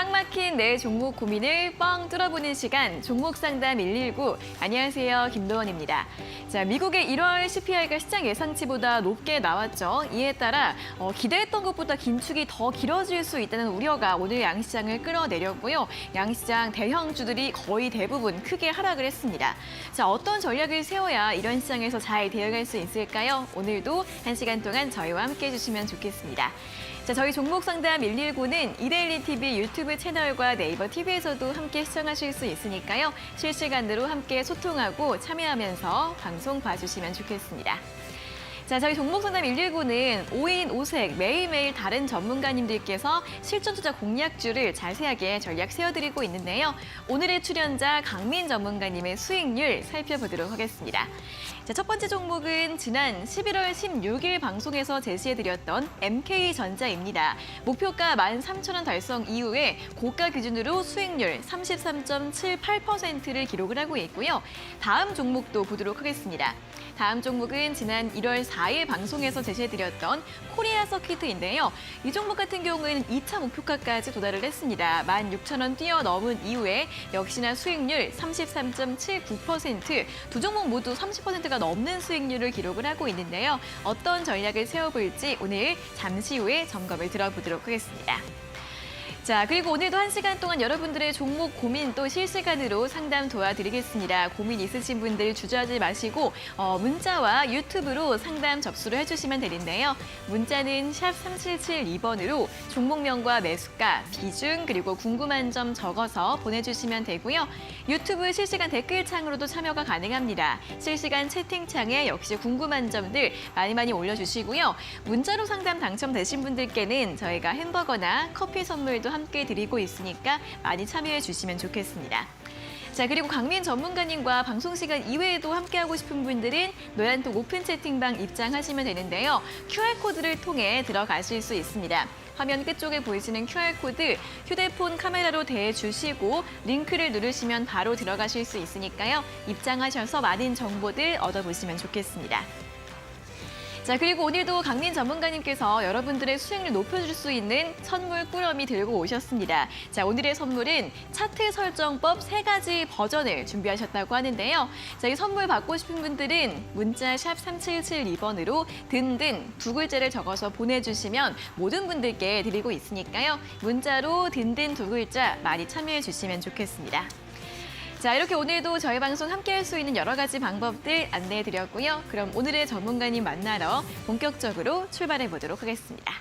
꽉 막힌 내 종목 고민을 뻥 뚫어보는 시간, 종목 상담 119. 안녕하세요, 김도원입니다. 자, 미국의 1월 CPI가 시장 예상치보다 높게 나왔죠. 이에 따라 기대했던 것보다 긴축이 더 길어질 수 있다는 우려가 오늘 양시장을 끌어내렸고요. 양시장 대형주들이 거의 대부분 크게 하락을 했습니다. 자, 어떤 전략을 세워야 이런 시장에서 잘 대응할 수 있을까요? 오늘도 1시간 동안 저희와 함께 해주시면 좋겠습니다. 자, 저희 종목 상담 119는 이데일리 TV 유튜브 채널과 네이버 TV에서도 함께 시청하실 수 있으니까요. 실시간으로 함께 소통하고 참여하면서 방송 봐주시면 좋겠습니다. 자, 저희 종목 상담 119는 5인 5색 매일매일 다른 전문가님들께서 실전 투자 공략주를 자세하게 전략 세워드리고 있는데요. 오늘의 출연자 강민 전문가님의 수익률 살펴보도록 하겠습니다. 자, 첫 번째 종목은 지난 11월 16일 방송에서 제시해드렸던 MK전자입니다. 목표가 13,000원 달성 이후에 고가 기준으로 수익률 33.78%를 기록을 하고 있고요. 다음 종목도 보도록 하겠습니다. 다음 종목은 지난 1월 4일 방송에서 제시해드렸던 코리아 서키트인데요. 이 종목 같은 경우에는 2차 목표가까지 도달을 했습니다. 16,000원 뛰어넘은 이후에 역시나 수익률 33.79%, 두 종목 모두 30%가 넘는 수익률을 기록을 하고 있는데요. 어떤 전략을 세워볼지 오늘 잠시 후에 점검을 들어보도록 하겠습니다. 자, 그리고 오늘도 1시간 동안 여러분들의 종목 고민 또 실시간으로 상담 도와드리겠습니다. 고민 있으신 분들 주저하지 마시고 문자와 유튜브로 상담 접수를 해주시면 되는데요. 문자는 샵 3772번으로 종목명과 매수가, 비중, 그리고 궁금한 점 적어서 보내주시면 되고요. 유튜브 실시간 댓글창으로도 참여가 가능합니다. 실시간 채팅창에 역시 궁금한 점들 많이 올려주시고요. 문자로 상담 당첨되신 분들께는 저희가 햄버거나 커피 선물도 함께 드리고 있으니까 많이 참여해 주시면 좋겠습니다. 자, 그리고 강민 전문가님과 방송 시간 이외에도 함께하고 싶은 분들은 노란톡 오픈 채팅방 입장하시면 되는데요. QR코드를 통해 들어가실 수 있습니다. 화면 끝쪽에 보이시는 QR코드 휴대폰 카메라로 대주시고 링크를 누르시면 바로 들어가실 수 있으니까요. 입장하셔서 많은 정보들 얻어보시면 좋겠습니다. 자, 그리고 오늘도 강민 전문가님께서 여러분들의 수익률 높여줄 수 있는 선물 꾸러미 들고 오셨습니다. 자, 오늘의 선물은 차트 설정법 3가지 버전을 준비하셨다고 하는데요. 자, 이 선물 받고 싶은 분들은 문자 샵 3772번으로 든든 두 글자를 적어서 보내주시면 모든 분들께 드리고 있으니까요. 문자로 든든 두 글자 많이 참여해 주시면 좋겠습니다. 자, 이렇게 오늘도 저희 방송 함께할 수 있는 여러 가지 방법들 안내해드렸고요. 그럼 오늘의 전문가님 만나러 본격적으로 출발해 보도록 하겠습니다.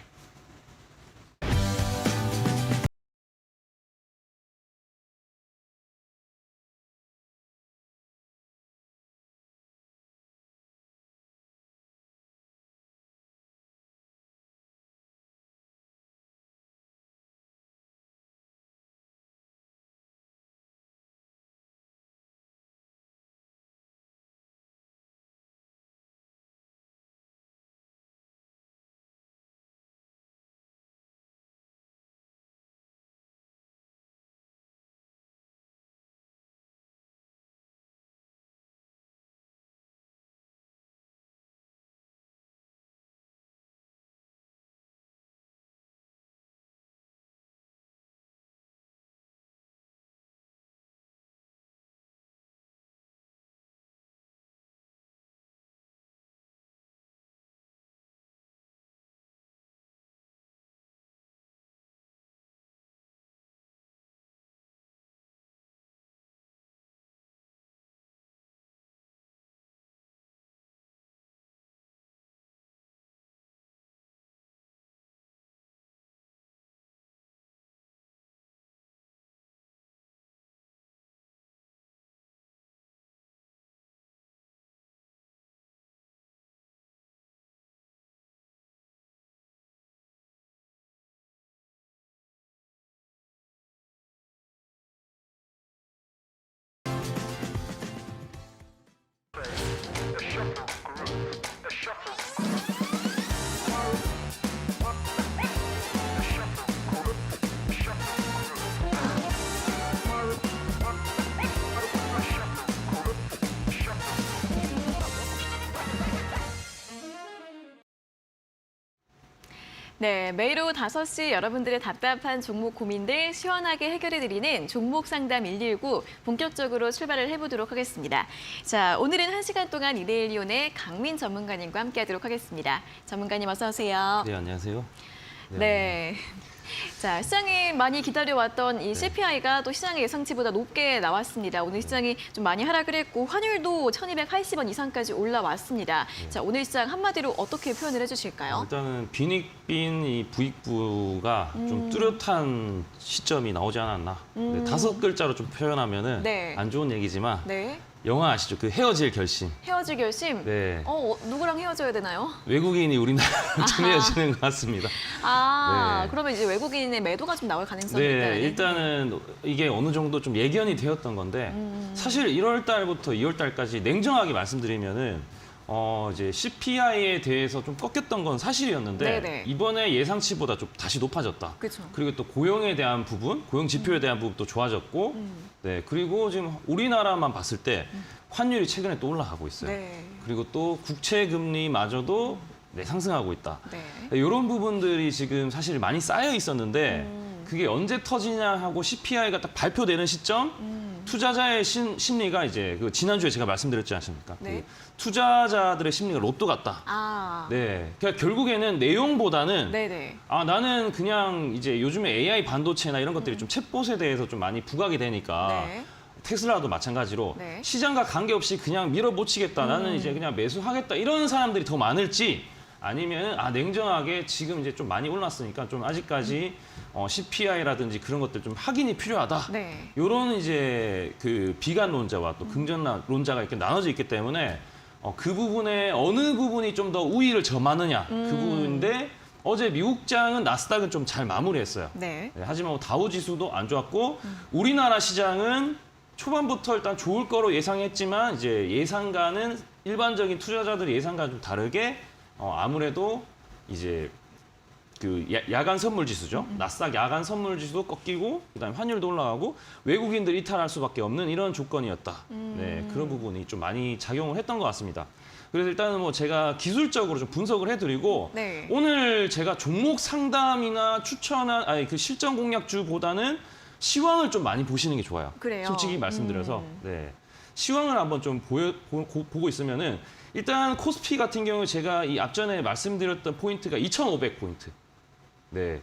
네, 매일 오후 5시 여러분들의 답답한 종목 고민들 시원하게 해결해드리는 종목 상담 119 본격적으로 출발을 해보도록 하겠습니다. 자, 오늘은 1시간 동안 이데일리온의 강민 전문가님과 함께하도록 하겠습니다. 전문가님 어서 오세요. 네, 안녕하세요. 네. 자, 시장이 많이 기다려왔던 이 CPI가 또 시장의 예상치보다 높게 나왔습니다. 오늘 시장이 좀 많이 하락을 했고 환율도 1,280원 이상까지 올라왔습니다. 자, 오늘 시장 한마디로 어떻게 표현을 해주실까요? 일단은 빈익빈 이 부익부가 좀 뚜렷한 시점이 나오지 않았나. 네, 5글자로 좀 표현하면은 네. 안 좋은 얘기지만 네. 영화 아시죠? 그 헤어질 결심. 헤어질 결심? 네. 누구랑 헤어져야 되나요? 외국인이 우리나라랑 좀 헤어지는 것 같습니다. 네. 그러면 이제 외국인의 매도가 좀 나올 가능성이 네, 있다는 일단은 이게 어느 정도 좀 예견이 되었던 건데 사실 1월 달부터 2월 달까지 냉정하게 말씀드리면은 이제 CPI에 대해서 좀 꺾였던 건 사실이었는데 네네. 이번에 예상치보다 좀 다시 높아졌다. 그렇죠. 그리고 또 고용에 대한 부분, 고용 지표에 대한 부분도 좋아졌고, 네, 그리고 지금 우리나라만 봤을 때 환율이 최근에 또 올라가고 있어요. 네. 그리고 또 국채 금리마저도 네, 상승하고 있다. 네. 이런 부분들이 지금 사실 많이 쌓여 있었는데 그게 언제 터지냐 하고 CPI가 딱 발표되는 시점 투자자의 심리가 이제 그 지난주에 제가 말씀드렸지 않습니까? 네. 그 투자자들의 심리가 로또 같다. 네. 그러니까 결국에는 내용보다는 네네. 나는 그냥 이제 요즘에 AI 반도체나 이런 것들이 좀 챗봇에 대해서 좀 많이 부각이 되니까 네. 테슬라도 마찬가지로 네. 시장과 관계없이 그냥 밀어붙이겠다. 나는 이제 그냥 매수하겠다. 이런 사람들이 더 많을지 아니면 냉정하게 지금 이제 좀 많이 올랐으니까 좀 아직까지 CPI라든지 그런 것들 좀 확인이 필요하다. 네. 이런 이제 그 비관론자와 또 긍정론자가 이렇게 나눠져 있기 때문에 그 부분에 어느 부분이 좀 더 우위를 점하느냐 그 부분인데 어제 미국장은 나스닥은 좀 잘 마무리했어요. 네. 네, 하지만 뭐 다우 지수도 안 좋았고 우리나라 시장은 초반부터 일단 좋을 거로 예상했지만 이제 예상과는 일반적인 투자자들의 예상과는 좀 다르게 아무래도 이제 그 야간 선물 지수죠. 나스닥 야간 선물 지수도 꺾이고 그다음에 환율도 올라가고 외국인들 이탈할 수밖에 없는 이런 조건이었다. 네, 그런 부분이 좀 많이 작용을 했던 것 같습니다. 그래서 일단은 뭐 제가 기술적으로 좀 분석을 해드리고 네. 오늘 제가 종목 상담이나 추천한 그 실전 공략주보다는 시황을 좀 많이 보시는 게 좋아요. 그래요? 솔직히 말씀드려서 네. 시황을 한번 좀 보고 있으면은 일단 코스피 같은 경우 제가 이 앞전에 말씀드렸던 포인트가 2,500포인트. 네.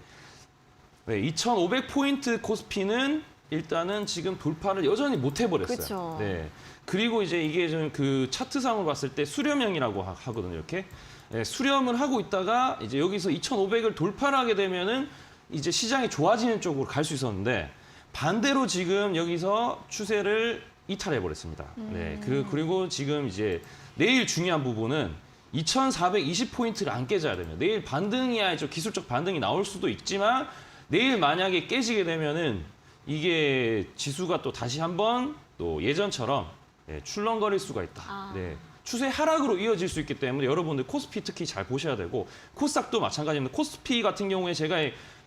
네, 2,500포인트 코스피는 일단은 지금 돌파를 여전히 못 해버렸어요. 그쵸. 네. 그리고 이제 이게 좀 그 차트상으로 봤을 때 수렴형이라고 하거든요, 이렇게. 네, 수렴을 하고 있다가 이제 여기서 2,500을 돌파를 하게 되면은 이제 시장이 좋아지는 쪽으로 갈 수 있었는데 반대로 지금 여기서 추세를 이탈해 버렸습니다. 네. 그리고 지금 이제 내일 중요한 부분은 2,420포인트를 안 깨져야 됩니다. 내일 반등이야 좀 기술적 반등이 나올 수도 있지만 내일 만약에 깨지게 되면은 이게 지수가 또 다시 한번 또 예전처럼 출렁거릴 수가 있다. 네. 추세 하락으로 이어질 수 있기 때문에 여러분들 코스피 특히 잘 보셔야 되고 코스닥도 마찬가지입니다. 코스피 같은 경우에 제가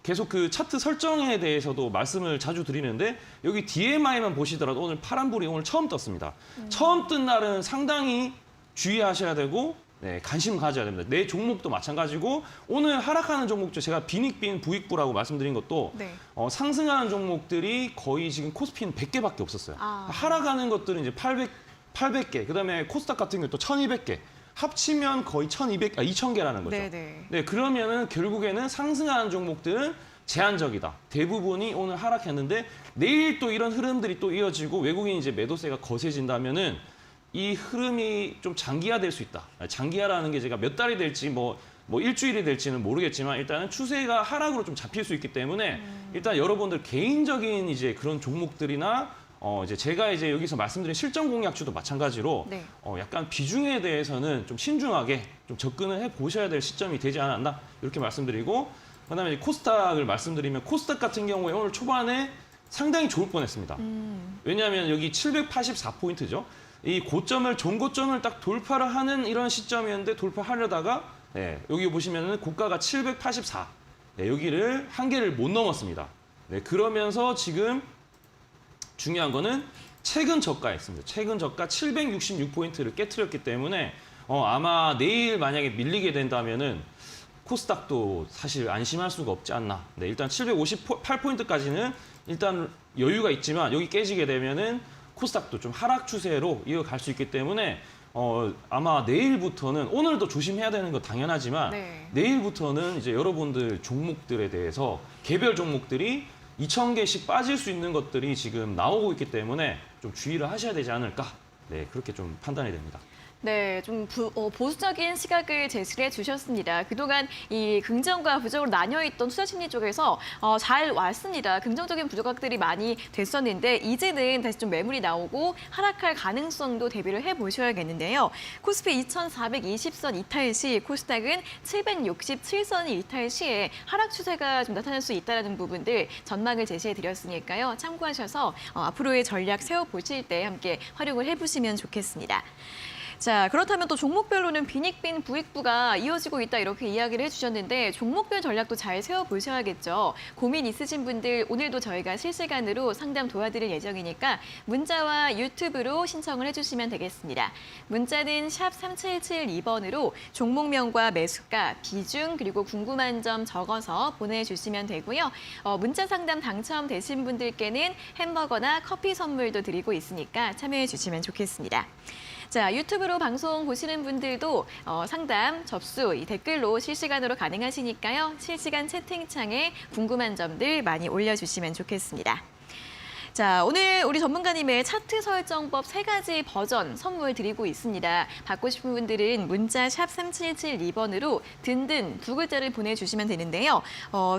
계속 그 차트 설정에 대해서도 말씀을 자주 드리는데 여기 DMI만 보시더라도 오늘 파란불이 오늘 처음 떴습니다. 처음 뜬 날은 상당히 주의하셔야 되고 네, 관심 가져야 됩니다. 내 종목도 마찬가지고 오늘 하락하는 종목들 제가 빈익빈 부익부라고 말씀드린 것도 네. 상승하는 종목들이 거의 지금 코스피는 100개밖에 없었어요. 하락하는 것들은 이제 800개, 그다음에 코스닥 같은 경우 또 1200개. 합치면 거의 2,000개라는 거죠. 네네. 네, 그러면은 결국에는 상승하는 종목들은 제한적이다. 대부분이 오늘 하락했는데 내일 또 이런 흐름들이 또 이어지고 외국인 이제 매도세가 거세진다면은 이 흐름이 좀 장기화될 수 있다. 장기화라는 게 제가 몇 달이 될지 뭐 일주일이 될지는 모르겠지만 일단은 추세가 하락으로 좀 잡힐 수 있기 때문에 일단 여러분들 개인적인 이제 그런 종목들이나 이제 제가 이제 여기서 말씀드린 실전 공략주도 마찬가지로 네. 약간 비중에 대해서는 좀 신중하게 좀 접근을 해 보셔야 될 시점이 되지 않았나 이렇게 말씀드리고 그다음에 이제 코스닥을 말씀드리면 코스닥 같은 경우에 오늘 초반에 상당히 좋을 뻔했습니다. 왜냐하면 여기 784포인트죠. 이 고점을 전고점을 딱 돌파를 하는 이런 시점이었는데 돌파하려다가 네, 여기 보시면은 고가가 784. 네, 여기를 한계를 못 넘었습니다. 네, 그러면서 지금 중요한 거는 최근 저가에 있습니다. 최근 저가 766포인트를 깨트렸기 때문에 아마 내일 만약에 밀리게 된다면은 코스닥도 사실 안심할 수가 없지 않나. 네, 일단 758포인트까지는 일단 여유가 있지만 여기 깨지게 되면은 코스닥도 좀 하락 추세로 이어갈 수 있기 때문에 아마 내일부터는 오늘도 조심해야 되는 건 당연하지만 네. 내일부터는 이제 여러분들 종목들에 대해서 개별 종목들이 2,000개씩 빠질 수 있는 것들이 지금 나오고 있기 때문에 좀 주의를 하셔야 되지 않을까. 네, 그렇게 좀 판단이 됩니다. 네, 좀 보수적인 시각을 제시해 주셨습니다. 그동안 이 긍정과 부정으로 나뉘어있던 투자 심리 쪽에서 잘 왔습니다. 긍정적인 부조각들이 많이 됐었는데 이제는 다시 좀 매물이 나오고 하락할 가능성도 대비를 해보셔야겠는데요. 코스피 2,420선 이탈 시 코스닥은 767선이 이탈 시에 하락 추세가 좀 나타날 수 있다는 부분들 전망을 제시해 드렸으니까요. 참고하셔서 앞으로의 전략 세워보실 때 함께 활용을 해보시면 좋겠습니다. 자, 그렇다면 또 종목별로는 빈익빈 부익부가 이어지고 있다 이렇게 이야기를 해주셨는데 종목별 전략도 잘 세워보셔야겠죠. 고민 있으신 분들 오늘도 저희가 실시간으로 상담 도와드릴 예정이니까 문자와 유튜브로 신청을 해주시면 되겠습니다. 문자는 샵 3772번으로 종목명과 매수가, 비중 그리고 궁금한 점 적어서 보내주시면 되고요. 문자 상담 당첨되신 분들께는 햄버거나 커피 선물도 드리고 있으니까 참여해 주시면 좋겠습니다. 자, 유튜브로 방송 보시는 분들도 상담, 접수, 이 댓글로 실시간으로 가능하시니까요. 실시간 채팅창에 궁금한 점들 많이 올려주시면 좋겠습니다. 자, 오늘 우리 전문가님의 차트 설정법 3가지 버전 선물 드리고 있습니다. 받고 싶은 분들은 문자 샵 3772번으로 든든 2글자를 보내주시면 되는데요.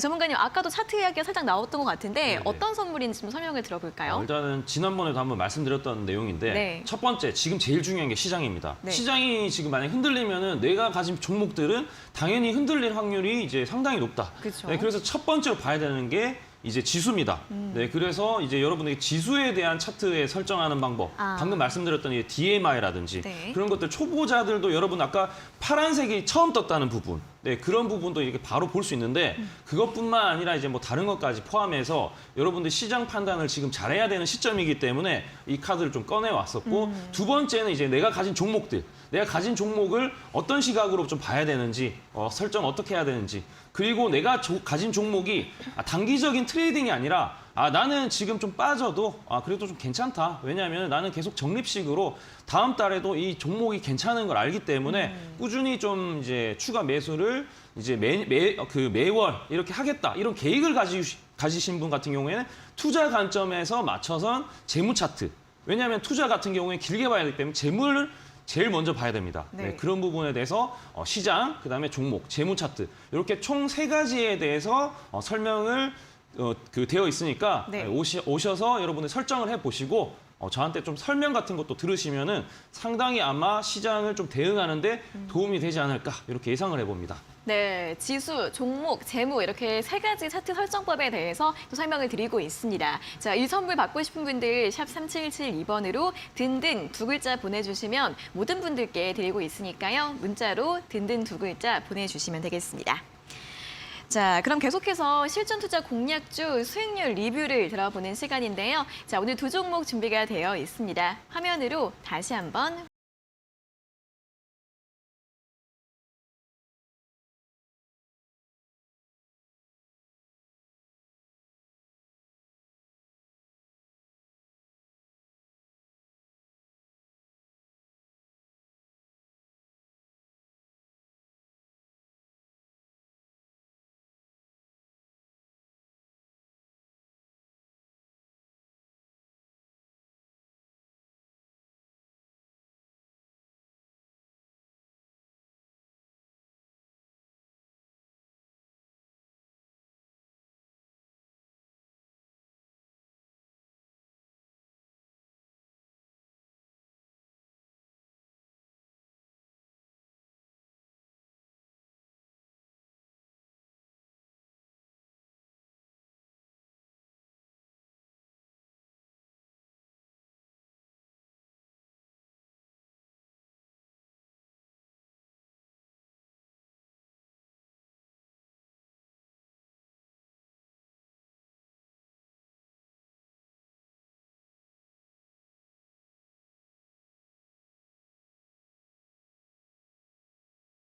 전문가님, 아까도 차트 이야기가 살짝 나왔던 것 같은데 네네. 어떤 선물인지 좀 설명을 들어볼까요? 일단은 지난번에도 한번 말씀드렸던 내용인데 네. 첫 번째, 지금 제일 중요한 게 시장입니다. 네. 시장이 지금 만약 흔들리면은 내가 가진 종목들은 당연히 흔들릴 확률이 이제 상당히 높다. 그렇죠. 네, 그래서 첫 번째로 봐야 되는 게 이제 지수입니다. 네, 그래서 이제 여러분들이 지수에 대한 차트에 설정하는 방법, 방금 말씀드렸던 이 DMI라든지 네. 그런 것들 초보자들도 여러분 아까 파란색이 처음 떴다는 부분, 네, 그런 부분도 이렇게 바로 볼 수 있는데 그것뿐만 아니라 이제 뭐 다른 것까지 포함해서 여러분들 시장 판단을 지금 잘해야 되는 시점이기 때문에 이 카드를 좀 꺼내 왔었고 두 번째는 이제 내가 가진 종목들, 내가 가진 종목을 어떤 시각으로 좀 봐야 되는지, 설정 어떻게 해야 되는지, 그리고 내가 가진 종목이 단기적인 트레이딩이 아니라 나는 지금 좀 빠져도 그래도 좀 괜찮다. 왜냐하면 나는 계속 적립식으로 다음 달에도 이 종목이 괜찮은 걸 알기 때문에 꾸준히 좀 이제 추가 매수를 이제 매월 이렇게 하겠다. 이런 계획을 가지신 분 같은 경우에는 투자 관점에서 맞춰선 재무 차트. 왜냐하면 투자 같은 경우에 길게 봐야 되기 때문에 재물을 제일 먼저 봐야 됩니다. 네. 네, 그런 부분에 대해서 시장, 그다음에 종목, 재무 차트 이렇게 총 3가지에 대해서 설명을 되어 있으니까 네. 오셔서 여러분들 설정을 해보시고 저한테 좀 설명 같은 것도 들으시면은 상당히 아마 시장을 좀 대응하는데 도움이 되지 않을까 이렇게 예상을 해봅니다. 네, 지수, 종목, 재무 이렇게 3가지 차트 설정법에 대해서 또 설명을 드리고 있습니다. 자, 이 선물 받고 싶은 분들 샵 3772번으로 든든 2글자 보내주시면 모든 분들께 드리고 있으니까요. 문자로 든든 2글자 보내주시면 되겠습니다. 자, 그럼 계속해서 실전투자 공략주 수익률 리뷰를 들어보는 시간인데요. 자, 오늘 2종목 준비가 되어 있습니다. 화면으로 다시 한번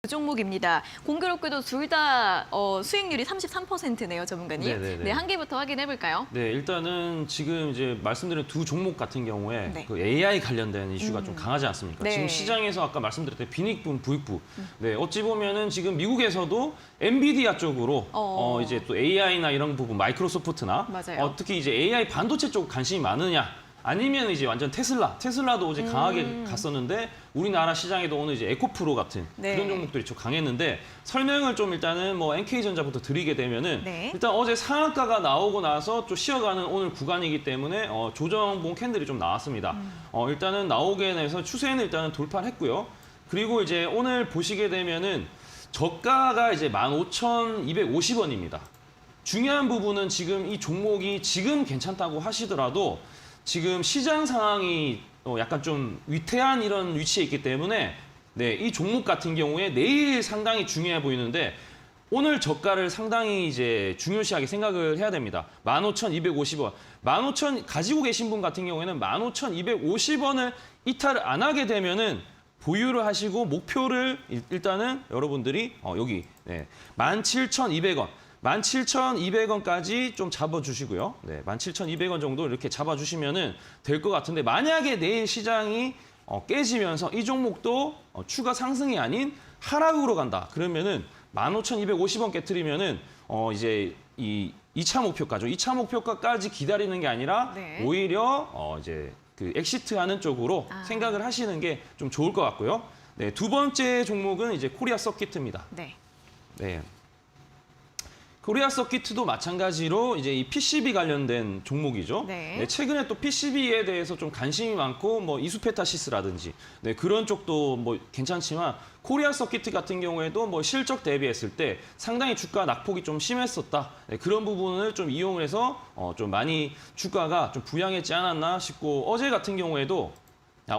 종목입니다. 공교롭게도 둘 다 수익률이 33%네요, 전문가님. 네네네. 네, 한 개부터 확인해 볼까요? 네, 일단은 지금 이제 말씀드린 두 종목 같은 경우에 네. 그 AI 관련된 이슈가 좀 강하지 않습니까? 네. 지금 시장에서 아까 말씀드렸던 빈익분, 부익부. 네, 어찌 보면은 지금 미국에서도 엔비디아 쪽으로 이제 또 AI나 이런 부분, 마이크로소프트나 맞아요. 특히 이제 AI 반도체 쪽 관심이 많으냐? 아니면 이제 완전 테슬라도 이제 강하게 갔었는데 우리나라 시장에도 오늘 이제 에코프로 같은 네. 그런 종목들이 좀 강했는데 설명을 좀 일단은 뭐 NK전자부터 드리게 되면은 네. 일단 어제 상한가가 나오고 나서 좀 쉬어가는 오늘 구간이기 때문에 조정봉 캔들이 좀 나왔습니다. 일단은 나오게 돼서 추세는 일단은 돌파를 했고요. 그리고 이제 오늘 보시게 되면은 저가가 이제 15,250원입니다. 중요한 부분은 지금 이 종목이 지금 괜찮다고 하시더라도 지금 시장 상황이 약간 좀 위태한 이런 위치에 있기 때문에 네, 이 종목 같은 경우에 내일 상당히 중요해 보이는데 오늘 저가를 상당히 이제 중요시하게 생각을 해야 됩니다. 15,250원. 15,000 가지고 계신 분 같은 경우에는 15,250원을 이탈을 안 하게 되면은 보유를 하시고 목표를 일단은 여러분들이 여기 17,200원. 17,200원까지 좀 잡아주시고요. 네, 17,200원 정도 이렇게 잡아주시면은 될 것 같은데 만약에 내일 시장이 깨지면서 이 종목도 추가 상승이 아닌 하락으로 간다. 그러면은 15,250원 깨트리면은 이제 이 2차 목표가죠. 2차 목표가까지 기다리는 게 아니라 네. 오히려 이제 그 엑시트하는 쪽으로 생각을 하시는 게 좀 좋을 것 같고요. 네, 두 번째 종목은 이제 코리아 서킷입니다. 네. 네. 코리아 서킷도 마찬가지로 이제 이 PCB 관련된 종목이죠. 네. 네, 최근에 또 PCB에 대해서 좀 관심이 많고 뭐 이수페타시스라든지 네, 그런 쪽도 뭐 괜찮지만 코리아 서킷 같은 경우에도 뭐 실적 대비했을 때 상당히 주가 낙폭이 좀 심했었다. 네, 그런 부분을 좀 이용을 해서 좀 많이 주가가 좀 부양했지 않았나 싶고 어제 같은 경우에도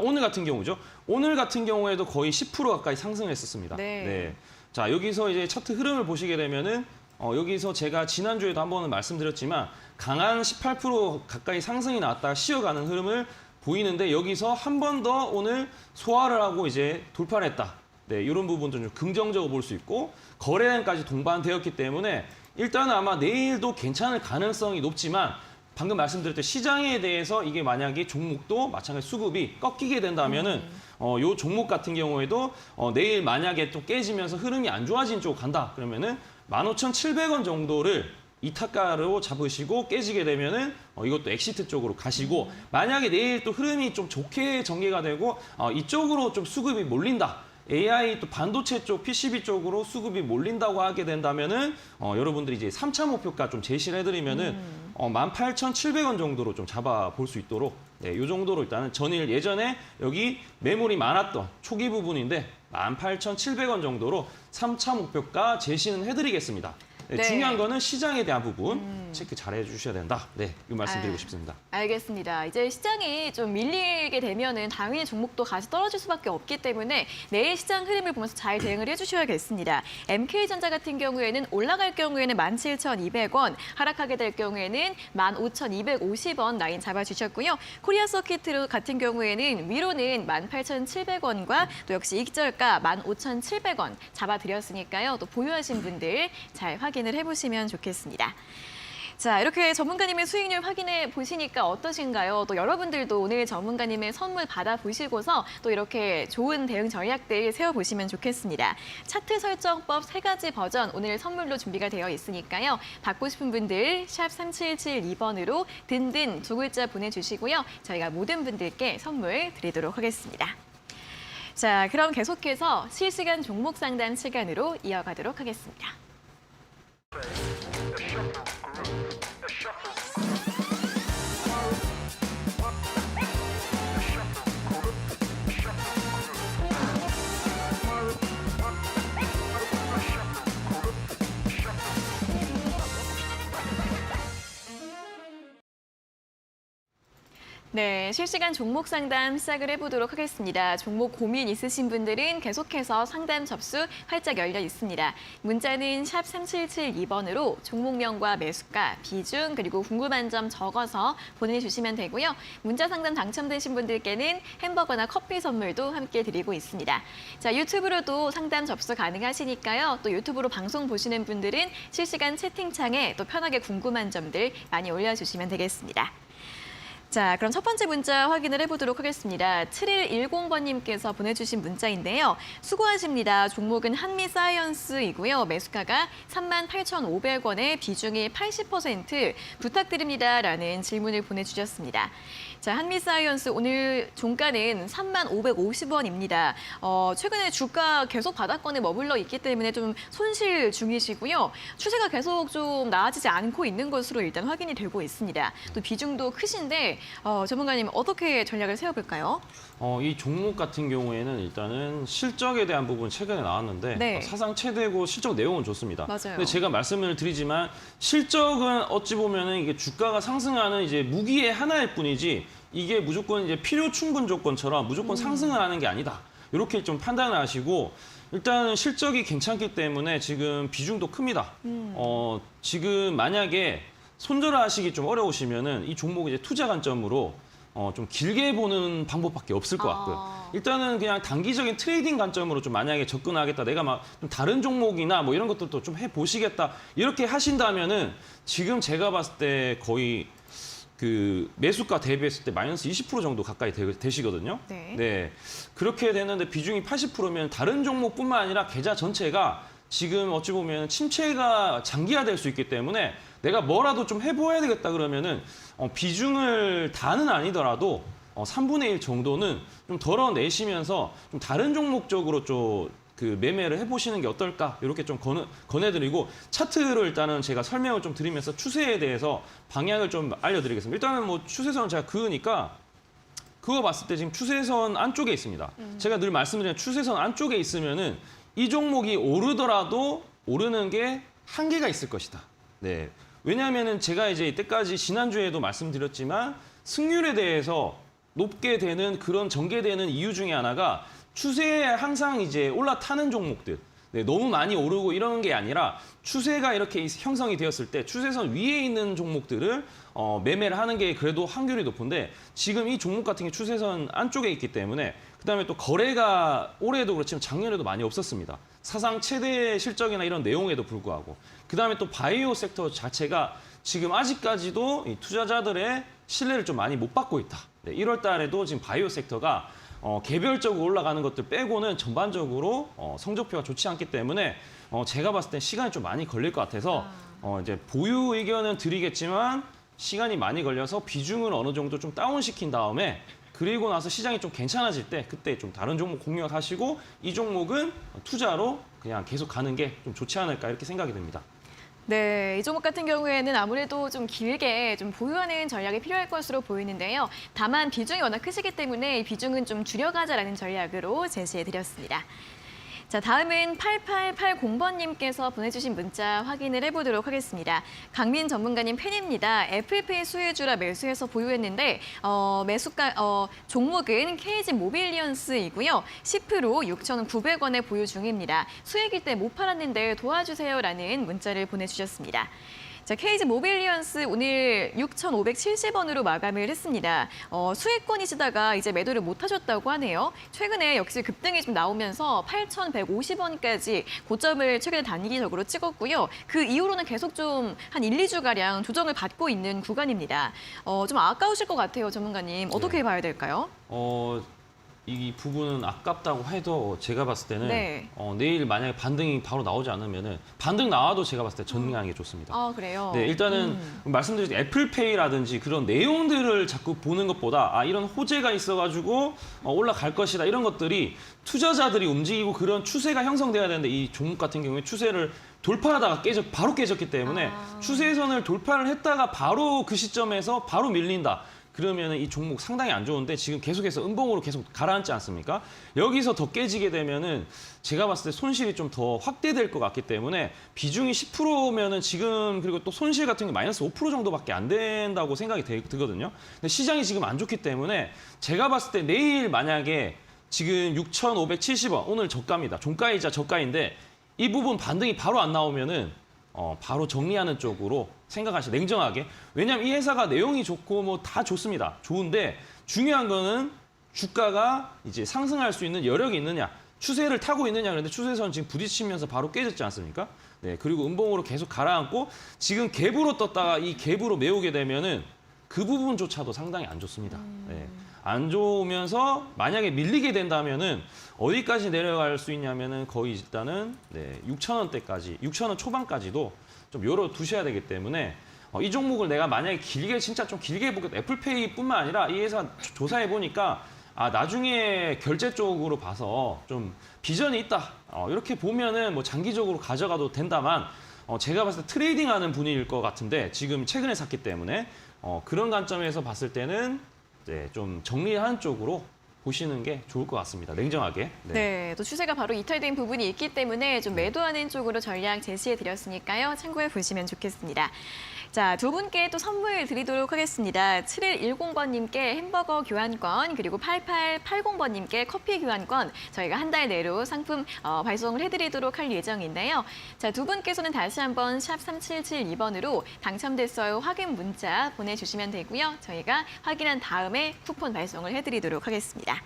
오늘 같은 경우죠. 오늘 같은 경우에도 거의 10% 가까이 상승을 했었습니다. 네. 자, 여기서 이제 차트 흐름을 보시게 되면은 여기서 제가 지난주에도 한 번은 말씀드렸지만 강한 18% 가까이 상승이 나왔다가 쉬어가는 흐름을 보이는데 여기서 한 번 더 오늘 소화를 하고 이제 돌파를 했다. 네, 이런 부분도 좀 긍정적으로 볼 수 있고 거래량까지 동반되었기 때문에 일단은 아마 내일도 괜찮을 가능성이 높지만 방금 말씀드렸던 시장에 대해서 이게 만약에 종목도 마찬가지 수급이 꺾이게 된다면은 요 종목 같은 경우에도 내일 만약에 또 깨지면서 흐름이 안 좋아진 쪽으로 간다. 그러면은 15,700원 정도를 이타가로 잡으시고 깨지게 되면은 이것도 엑시트 쪽으로 가시고 만약에 내일 또 흐름이 좀 좋게 전개가 되고 이쪽으로 좀 수급이 몰린다. AI 또 반도체 쪽, PCB 쪽으로 수급이 몰린다고 하게 된다면은 여러분들이 이제 3차 목표가 좀 제시를 해드리면은 18,700원 정도로 좀 잡아볼 수 있도록 네, 이 정도로 일단은 전일 예전에 여기 매물이 많았던 초기 부분인데 18,700원 정도로 3차 목표가 제시는 해드리겠습니다. 네, 네. 중요한 거는 시장에 대한 부분 체크 잘 해주셔야 된다. 네, 이 말씀드리고 싶습니다. 알겠습니다. 이제 시장이 좀 밀리게 되면은 당연히 종목도 같이 떨어질 수밖에 없기 때문에 내일 시장 흐름을 보면서 잘 대응을 해주셔야겠습니다. MK전자 같은 경우에는 올라갈 경우에는 17,200원, 하락하게 될 경우에는 15,250원 라인 잡아주셨고요. 코리아 서킷 같은 경우에는 위로는 18,700원과 또 역시 익절가 15,700원 잡아드렸으니까요. 또 보유하신 분들 잘 확인을 해보시면 좋겠습니다. 자, 이렇게 전문가님의 수익률 확인해 보시니까 어떠신가요? 또 여러분들도 오늘 전문가님의 선물 받아보시고서 또 이렇게 좋은 대응 전략들 세워보시면 좋겠습니다. 차트 설정법 3가지 버전 오늘 선물로 준비가 되어 있으니까요. 받고 싶은 분들 샵 3772번으로 든든 2글자 보내주시고요. 저희가 모든 분들께 선물 드리도록 하겠습니다. 자, 그럼 계속해서 실시간 종목 상담 시간으로 이어가도록 하겠습니다. 네, 실시간 종목 상담 시작을 해보도록 하겠습니다. 종목 고민 있으신 분들은 계속해서 상담 접수 활짝 열려 있습니다. 문자는 샵 3772번으로 종목명과 매수가, 비중, 그리고 궁금한 점 적어서 보내주시면 되고요. 문자 상담 당첨되신 분들께는 햄버거나 커피 선물도 함께 드리고 있습니다. 자, 유튜브로도 상담 접수 가능하시니까요. 또 유튜브로 방송 보시는 분들은 실시간 채팅창에 또 편하게 궁금한 점들 많이 올려주시면 되겠습니다. 자, 그럼 첫 번째 문자 확인을 해보도록 하겠습니다. 7110번님께서 보내주신 문자인데요. 수고하십니다. 종목은 한미사이언스이고요. 매수가가 38,500원에 비중이 80% 부탁드립니다라는 질문을 보내주셨습니다. 자, 한미사이언스 오늘 종가는 3550원입니다. 최근에 주가 계속 바닥권에 머물러 있기 때문에 좀 손실 중이시고요. 추세가 계속 좀 나아지지 않고 있는 것으로 일단 확인이 되고 있습니다. 또 비중도 크신데 전문가님 어떻게 전략을 세워볼까요? 이 종목 같은 경우에는 일단은 실적에 대한 부분 최근에 나왔는데 네. 사상 최대고 실적 내용은 좋습니다. 맞아요. 근데 제가 말씀을 드리지만 실적은 어찌 보면은 이게 주가가 상승하는 이제 무기의 하나일 뿐이지 이게 무조건 이제 필요 충분 조건처럼 무조건 상승을 하는 게 아니다. 이렇게 좀 판단을 하시고 일단은 실적이 괜찮기 때문에 지금 비중도 큽니다. 지금 만약에 손절을 하시기 좀 어려우시면은 이 종목 이제 투자 관점으로 좀 길게 보는 방법밖에 없을 것 같고요. 일단은 그냥 단기적인 트레이딩 관점으로 좀 만약에 접근하겠다. 내가 막 좀 다른 종목이나 뭐 이런 것들도 좀 해보시겠다. 이렇게 하신다면은 지금 제가 봤을 때 거의 그 매수가 대비했을 때 마이너스 20% 정도 가까이 되시거든요. 네. 그렇게 되는데 비중이 80%면 다른 종목뿐만 아니라 계좌 전체가 지금 어찌 보면 침체가 장기화될 수 있기 때문에 내가 뭐라도 좀 해보아야 되겠다 그러면은 비중을 다는 아니더라도 3분의 1 정도는 좀 덜어내시면서 좀 다른 종목 쪽으로 좀 그 매매를 해보시는 게 어떨까 이렇게 좀 권해드리고 차트를 일단은 제가 설명을 좀 드리면서 추세에 대해서 방향을 좀 알려드리겠습니다. 일단은 뭐 추세선은 제가 그으니까 그거 봤을 때 지금 추세선 안쪽에 있습니다. 제가 늘 말씀드리는 추세선 안쪽에 있으면은 이 종목이 오르더라도 오르는 게 한계가 있을 것이다. 네. 왜냐하면은 제가 이제 이때까지 지난주에도 말씀드렸지만 승률에 대해서 높게 되는 그런 전개되는 이유 중에 하나가 추세에 항상 이제 올라타는 종목들. 네, 너무 많이 오르고 이러는 게 아니라 추세가 이렇게 형성이 되었을 때 추세선 위에 있는 종목들을 매매를 하는 게 그래도 확률이 높은데 지금 이 종목 같은 게 추세선 안쪽에 있기 때문에 그다음에 또 거래가 올해도 그렇지만 작년에도 많이 없었습니다. 사상 최대 실적이나 이런 내용에도 불구하고 그다음에 또 바이오 섹터 자체가 지금 아직까지도 이 투자자들의 신뢰를 좀 많이 못 받고 있다. 네, 1월 달에도 지금 바이오 섹터가 개별적으로 올라가는 것들 빼고는 전반적으로 성적표가 좋지 않기 때문에 제가 봤을 땐 시간이 좀 많이 걸릴 것 같아서 이제 보유 의견은 드리겠지만 시간이 많이 걸려서 비중을 어느 정도 좀 다운시킨 다음에 그리고 나서 시장이 좀 괜찮아질 때 그때 좀 다른 종목 공략하시고 이 종목은 투자로 그냥 계속 가는 게 좀 좋지 않을까 이렇게 생각이 듭니다. 네, 이 종목 같은 경우에는 아무래도 좀 길게 좀 보유하는 전략이 필요할 것으로 보이는데요. 다만 비중이 워낙 크시기 때문에 이 비중은 좀 줄여가자라는 전략으로 제시해드렸습니다. 자, 다음은 8880번님께서 보내주신 문자 확인을 해보도록 하겠습니다. 강민 전문가님 팬입니다. 애플페이 수혜주라 매수해서 보유했는데 매수가 종목은 KG 모빌리언스이고요. 10% 6,900원에 보유 중입니다. 수익일 때 못 팔았는데 도와주세요라는 문자를 보내주셨습니다. 자, KG 모빌리언스 오늘 6,570원으로 마감을 했습니다. 수익권이시다가 이제 매도를 못 하셨다고 하네요. 최근에 역시 급등이 좀 나오면서 8,150원까지 고점을 최근에 단기적으로 찍었고요. 그 이후로는 계속 좀 한 1, 2주가량 조정을 받고 있는 구간입니다. 좀 아까우실 것 같아요, 전문가님. 어떻게 봐야 될까요? 이 부분은 아깝다고 해도 제가 봤을 때는 네. 내일 만약에 반등이 바로 나오지 않으면은 반등 나와도 제가 봤을 때 전등하는 게 좋습니다. 아, 그래요? 네, 일단은 말씀드린 애플페이라든지 그런 내용들을 자꾸 보는 것보다 이런 호재가 있어가지고 올라갈 것이다 이런 것들이 투자자들이 움직이고 그런 추세가 형성돼야 되는데 이 종목 같은 경우에 추세를 돌파하다가 바로 깨졌기 때문에 추세선을 돌파를 했다가 바로 그 시점에서 바로 밀린다. 그러면은 이 종목 상당히 안 좋은데 지금 계속해서 음봉으로 계속 가라앉지 않습니까? 여기서 더 깨지게 되면은 제가 봤을 때 손실이 좀 더 확대될 것 같기 때문에 비중이 10%면은 지금 그리고 또 손실 같은 게 마이너스 5% 정도밖에 안 된다고 생각이 들거든요. 근데 시장이 지금 안 좋기 때문에 제가 봤을 때 내일 만약에 지금 6,570원 오늘 저가입니다. 종가이자 저가인데 이 부분 반등이 바로 안 나오면은 바로 정리하는 쪽으로 생각하시죠. 냉정하게. 왜냐하면 이 회사가 내용이 좋고 뭐 다 좋습니다. 좋은데 중요한 거는 주가가 이제 상승할 수 있는 여력이 있느냐, 추세를 타고 있느냐. 그런데 추세선 지금 부딪히면서 바로 깨졌지 않습니까? 네, 그리고 음봉으로 계속 가라앉고 지금 갭으로 떴다가 이 갭으로 메우게 되면은 그 부분조차도 상당히 안 좋습니다. 네. 안 좋으면서 만약에 밀리게 된다면은 어디까지 내려갈 수 있냐면은 거의 일단은 6,000원대까지, 6,000원 초반까지도 좀 열어두셔야 되기 때문에 이 종목을 내가 만약에 길게 진짜 좀 길게 보겠다. 애플페이뿐만 아니라 이 회사 조사해 보니까 나중에 결제 쪽으로 봐서 좀 비전이 있다. 이렇게 보면은 뭐 장기적으로 가져가도 된다만 제가 봤을 때 트레이딩하는 분위기일 것 같은데 지금 최근에 샀기 때문에 그런 관점에서 봤을 때는 좀 정리하는 쪽으로 보시는 게 좋을 것 같습니다. 냉정하게. 네, 또 추세가 바로 이탈된 부분이 있기 때문에 좀 매도하는 쪽으로 전략 제시해 드렸으니까요. 참고해 보시면 좋겠습니다. 자, 두 분께 또 선물 드리도록 하겠습니다. 7110번님께 햄버거 교환권, 그리고 8880번님께 커피 교환권 저희가 한 달 내로 상품 발송을 해드리도록 할 예정인데요. 자, 두 분께서는 다시 한번 샵 3772번으로 당첨됐어요 확인 문자 보내주시면 되고요. 저희가 확인한 다음에 쿠폰 발송을 해드리도록 하겠습니다.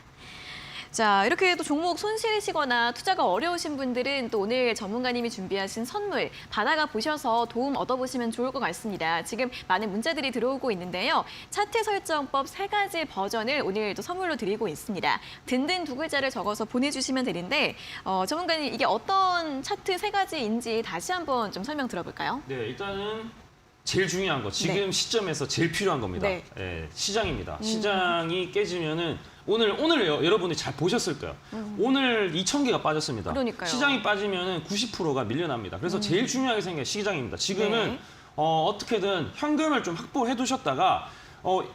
자, 이렇게 또 종목 손실이시거나 투자가 어려우신 분들은 또 오늘 전문가님이 준비하신 선물 받아가 보셔서 도움 얻어보시면 좋을 것 같습니다. 지금 많은 문자들이 들어오고 있는데요. 차트 설정법 3가지 버전을 오늘 또 선물로 드리고 있습니다. 든든 두 글자를 적어서 보내주시면 되는데 전문가님 이게 어떤 차트 3가지인지 다시 한번 좀 설명 들어볼까요? 네, 일단은 제일 중요한 거 지금 시점에서 제일 필요한 겁니다. 네. 시장입니다. 시장이 깨지면은 오늘 여러분이 잘 보셨을 거예요. 오늘 2,000개가 빠졌습니다. 그러니까요. 시장이 빠지면은 90%가 밀려납니다. 그래서 제일 중요하게 생긴 게 시장입니다. 지금은 어떻게든 현금을 좀 확보해 두셨다가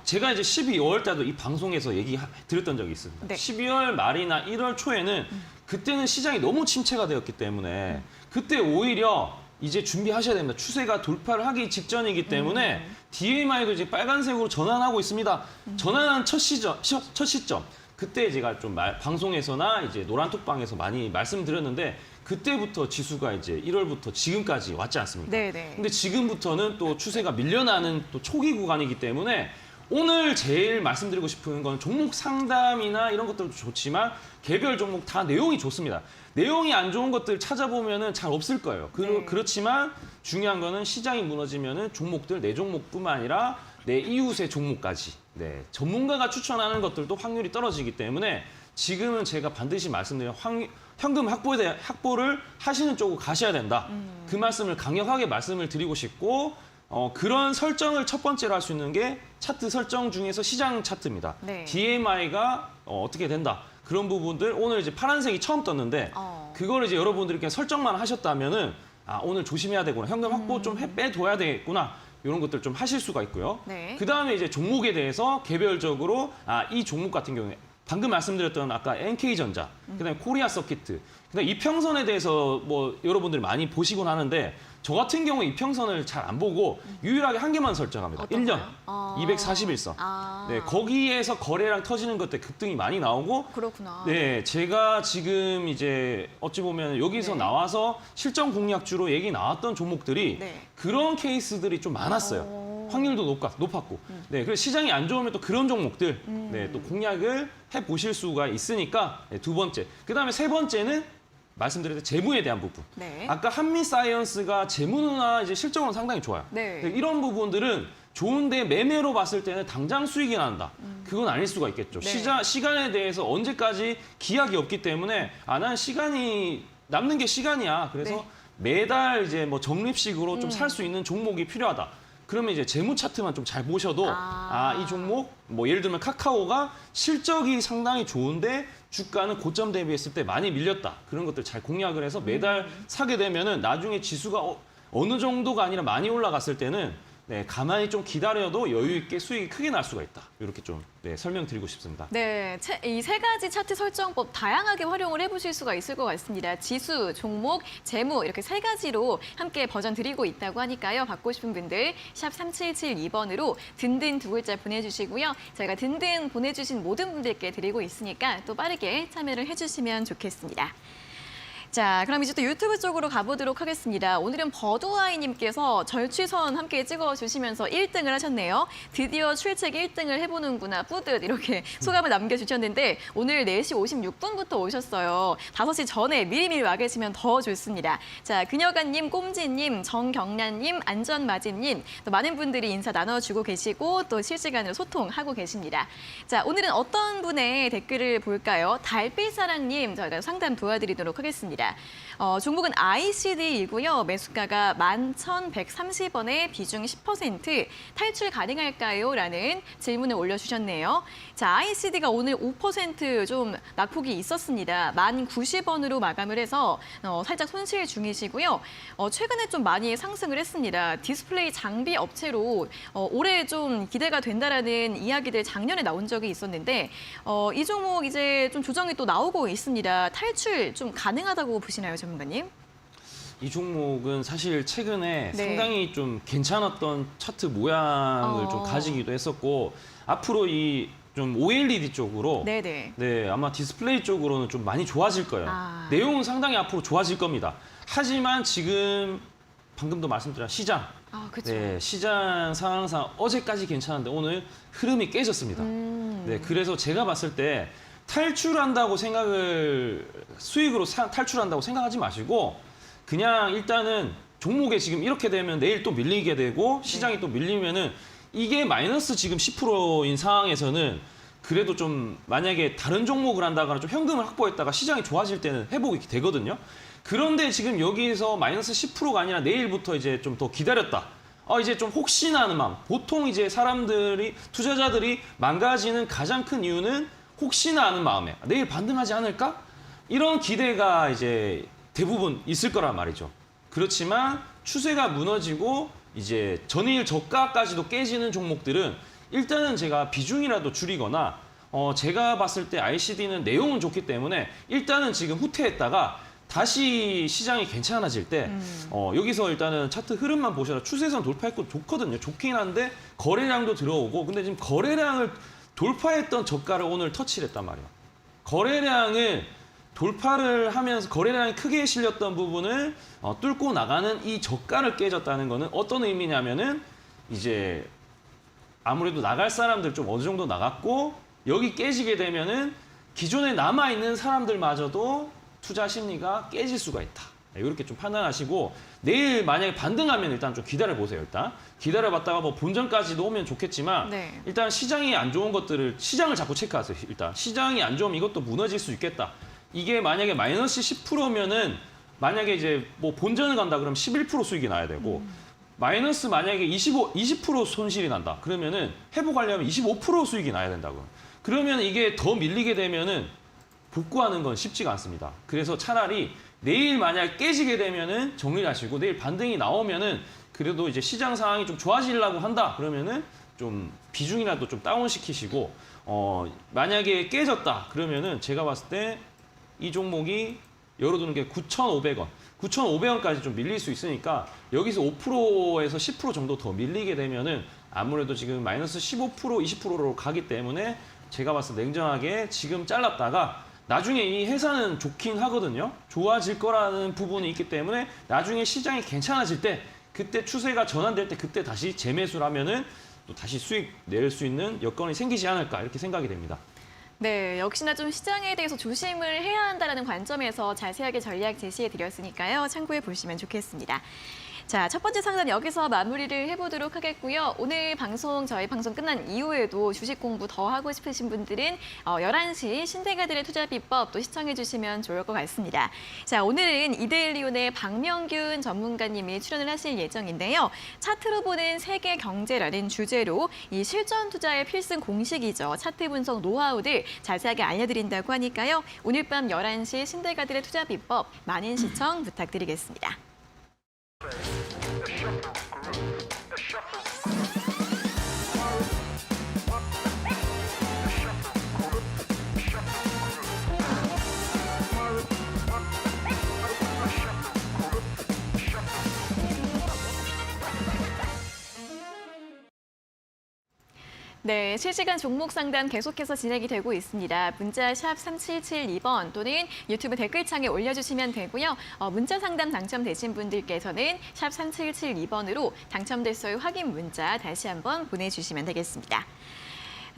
제가 이제 12월 달도 이 방송에서 얘기 드렸던 적이 있습니다. 네. 12월 말이나 1월 초에는 그때는 시장이 너무 침체가 되었기 때문에 그때 오히려 이제 준비하셔야 됩니다. 추세가 돌파를 하기 직전이기 때문에 DMI도 이제 빨간색으로 전환하고 있습니다. 전환한 첫 시점. 그때 제가 좀 방송에서나 이제 노란톡방에서 많이 말씀드렸는데 그때부터 지수가 이제 1월부터 지금까지 왔지 않습니까? 네네. 근데 지금부터는 또 추세가 밀려나는 또 초기 구간이기 때문에 오늘 제일 말씀드리고 싶은 건 종목 상담이나 이런 것들도 좋지만 개별 종목 다 내용이 좋습니다. 내용이 안 좋은 것들 찾아보면은 잘 없을 거예요. 그렇지만 중요한 거는 시장이 무너지면은 종목들 내 종목뿐만 아니라 내 이웃의 종목까지 전문가가 추천하는 것들도 확률이 떨어지기 때문에 지금은 제가 반드시 말씀드린 현금 확보를 하시는 쪽으로 가셔야 된다. 그 말씀을 강력하게 말씀을 드리고 싶고 그런 설정을 첫 번째로 할 수 있는 게 차트 설정 중에서 시장 차트입니다. 네. DMI가 어떻게 된다. 그런 부분들 오늘 이제 파란색이 처음 떴는데 그거를 이제 여러분들이 그냥 설정만 하셨다면은 오늘 조심해야 되구나. 현금 확보 좀 빼둬야 되겠구나. 이런 것들 좀 하실 수가 있고요. 네. 그다음에 이제 종목에 대해서 개별적으로 이 종목 같은 경우에 방금 말씀드렸던 아까 NK전자, 그다음에 코리아 서키트, 그다음에 이평선에 대해서 뭐 여러분들이 많이 보시곤 하는데 저 같은 경우에 이평선을 잘 안 보고 유일하게 한 개만 설정합니다. 어떤가요? 1년 241선. 네, 거기에서 거래량 터지는 것들 급등이 많이 나오고 그렇구나. 네, 제가 지금 이제 어찌 보면 여기서 나와서 실전 공략주로 얘기 나왔던 종목들이 그런 케이스들이 좀 많았어요. 확률도 높았고. 네, 그래서 시장이 안 좋으면 또 그런 종목들 또 공략을 해 보실 수가 있으니까 두 번째. 그다음에 세 번째는 말씀드렸던 재무에 대한 부분. 아까 한미사이언스가 재무나 이제 실적으로 상당히 좋아요. 이런 부분들은 좋은데 매매로 봤을 때는 당장 수익이 난다. 그건 아닐 수가 있겠죠. 시간에 대해서 언제까지 기약이 없기 때문에 난 시간이 남는 게 시간이야. 그래서 매달 이제 뭐 적립식으로 좀 살 수 있는 종목이 필요하다. 그러면 이제 재무 차트만 좀 잘 보셔도 이 종목 뭐 예를 들면 카카오가 실적이 상당히 좋은데 주가는 고점 대비했을 때 많이 밀렸다. 그런 것들 잘 공략을 해서 매달 사게 되면은 나중에 지수가 어느 정도가 아니라 많이 올라갔을 때는 네, 가만히 좀 기다려도 여유 있게 수익이 크게 날 수가 있다. 이렇게 좀 설명드리고 싶습니다. 네, 이 세 가지 차트 설정법 다양하게 활용을 해보실 수가 있을 것 같습니다. 지수, 종목, 재무 이렇게 세 가지로 함께 버전 드리고 있다고 하니까요. 받고 싶은 분들 샵 3772번으로 든든 두 글자 보내주시고요. 저희가 든든 보내주신 모든 분들께 드리고 있으니까 또 빠르게 참여를 해주시면 좋겠습니다. 자, 그럼 이제 또 유튜브 쪽으로 가보도록 하겠습니다. 오늘은 버드와이님께서 절취선 함께 찍어주시면서 1등을 하셨네요. 드디어 출첵 1등을 해보는구나, 뿌듯 이렇게 소감을 남겨주셨는데 오늘 4시 56분부터 오셨어요. 5시 전에 미리미리 와 계시면 더 좋습니다. 자, 그녀가님, 꼼지님, 정경란님, 안전마지님 또 많은 분들이 인사 나눠주고 계시고 또 실시간으로 소통하고 계십니다. 자, 오늘은 어떤 분의 댓글을 볼까요? 달빛사랑님 저희가 상담 도와드리도록 하겠습니다. 종목은 ICD이고요. 매수가가 11,130원에 비중 10% 탈출 가능할까요? 라는 질문을 올려주셨네요. 자, ICD가 오늘 5% 낙폭이 있었습니다. 1,090원으로 마감을 해서 살짝 손실 중이시고요. 최근에 좀 많이 상승을 했습니다. 디스플레이 장비 업체로 올해 좀 기대가 된다라는 이야기들 작년에 나온 적이 있었는데 이 종목 이제 좀 조정이 또 나오고 있습니다. 탈출 좀 가능하다고 보시나요, 전문가님? 이 종목은 사실 최근에 네. 상당히 좀 괜찮았던 차트 모양을 좀 가지기도 했었고 앞으로 이 좀 OLED 쪽으로 네네. 네, 아마 디스플레이 쪽으로는 좀 많이 좋아질 거예요. 아. 내용은 상당히 앞으로 좋아질 겁니다. 하지만 지금 방금도 말씀드린 시장, 그렇죠. 네, 시장 상황상 어제까지 괜찮은데 오늘 흐름이 깨졌습니다. 네, 그래서 제가 봤을 때 탈출한다고 수익으로 탈출한다고 생각하지 마시고 그냥 일단은 종목에 지금 이렇게 되면 내일 또 밀리게 되고 시장이 또 밀리면은 이게 마이너스 지금 10%인 상황에서는 그래도 좀 만약에 다른 종목을 한다거나 좀 현금을 확보했다가 시장이 좋아질 때는 회복이 되거든요. 그런데 지금 여기서 마이너스 10%가 아니라 내일부터 이제 좀 더 기다렸다. 이제 좀 혹시나 하는 마음. 보통 이제 투자자들이 망가지는 가장 큰 이유는 혹시나 하는 마음에 내일 반등하지 않을까? 이런 기대가 이제 대부분 있을 거란 말이죠. 그렇지만 추세가 무너지고 이제 전일 저가까지도 깨지는 종목들은 일단은 제가 비중이라도 줄이거나 제가 봤을 때 ICD는 내용은 좋기 때문에 일단은 지금 후퇴했다가 다시 시장이 괜찮아질 때 여기서 일단은 차트 흐름만 보셔라. 추세선 돌파했고 좋거든요. 좋긴 한데 거래량도 들어오고 근데 지금 거래량을 돌파했던 저가를 오늘 터치를 했단 말이에요. 거래량을 돌파를 하면서 거래량이 크게 실렸던 부분을 뚫고 나가는 이 저가를 깨졌다는 거는 어떤 의미냐면은 이제 아무래도 나갈 사람들 좀 어느 정도 나갔고 여기 깨지게 되면은 기존에 남아있는 사람들마저도 투자 심리가 깨질 수가 있다. 이렇게 좀 판단하시고 내일 만약에 반등하면 일단 좀 기다려보세요. 일단 기다려봤다가 뭐 본전까지도 오면 좋겠지만 네. 일단 시장이 안 좋은 것들을 시장을 자꾸 체크하세요. 일단 시장이 안 좋으면 이것도 무너질 수 있겠다. 이게 만약에 마이너스 10%면은 만약에 이제 뭐 본전을 간다 그러면 11% 수익이 나야 되고 마이너스 만약에 20% 손실이 난다. 그러면은 회복하려면 25% 수익이 나야 된다고. 그러면 이게 더 밀리게 되면은 복구하는 건 쉽지가 않습니다. 그래서 차라리 내일 만약 깨지게 되면은 정리를 하시고 내일 반등이 나오면은 그래도 이제 시장 상황이 좀 좋아지려고 한다. 그러면은 좀 비중이라도 좀 다운시키시고 만약에 깨졌다. 그러면은 제가 봤을 때 이 종목이 열어두는 게 9,500원. 9,500원까지 좀 밀릴 수 있으니까 여기서 5%에서 10% 정도 더 밀리게 되면은 아무래도 지금 마이너스 15%, 20%로 가기 때문에 제가 봤을 때 냉정하게 지금 잘랐다가 나중에 이 회사는 좋긴 하거든요. 좋아질 거라는 부분이 있기 때문에 나중에 시장이 괜찮아질 때 그때 추세가 전환될 때 그때 다시 재매수를 하면은 또 다시 수익 낼 수 있는 여건이 생기지 않을까 이렇게 생각이 됩니다. 네, 역시나 좀 시장에 대해서 조심을 해야 한다는 관점에서 자세하게 전략 제시해 드렸으니까요. 참고해 보시면 좋겠습니다. 자, 첫 번째 상담 여기서 마무리를 해보도록 하겠고요. 오늘 저희 방송 끝난 이후에도 주식 공부 더 하고 싶으신 분들은 11시 신대가들의 투자 비법 또 시청해 주시면 좋을 것 같습니다. 자, 오늘은 이데일리온의 박명균 전문가님이 출연을 하실 예정인데요. 차트로 보는 세계 경제라는 주제로 이 실전 투자의 필승 공식이죠. 차트 분석 노하우들 자세하게 알려드린다고 하니까요. 오늘 밤 11시 신대가들의 투자 비법 많은 시청 부탁드리겠습니다. The shuffle grew. The shuffle 네, 실시간 종목 상담 계속해서 진행이 되고 있습니다. 문자 샵 3772번 또는 유튜브 댓글창에 올려주시면 되고요. 문자 상담 당첨되신 분들께서는 샵 3772번으로 당첨됐어요 확인 문자 다시 한번 보내주시면 되겠습니다.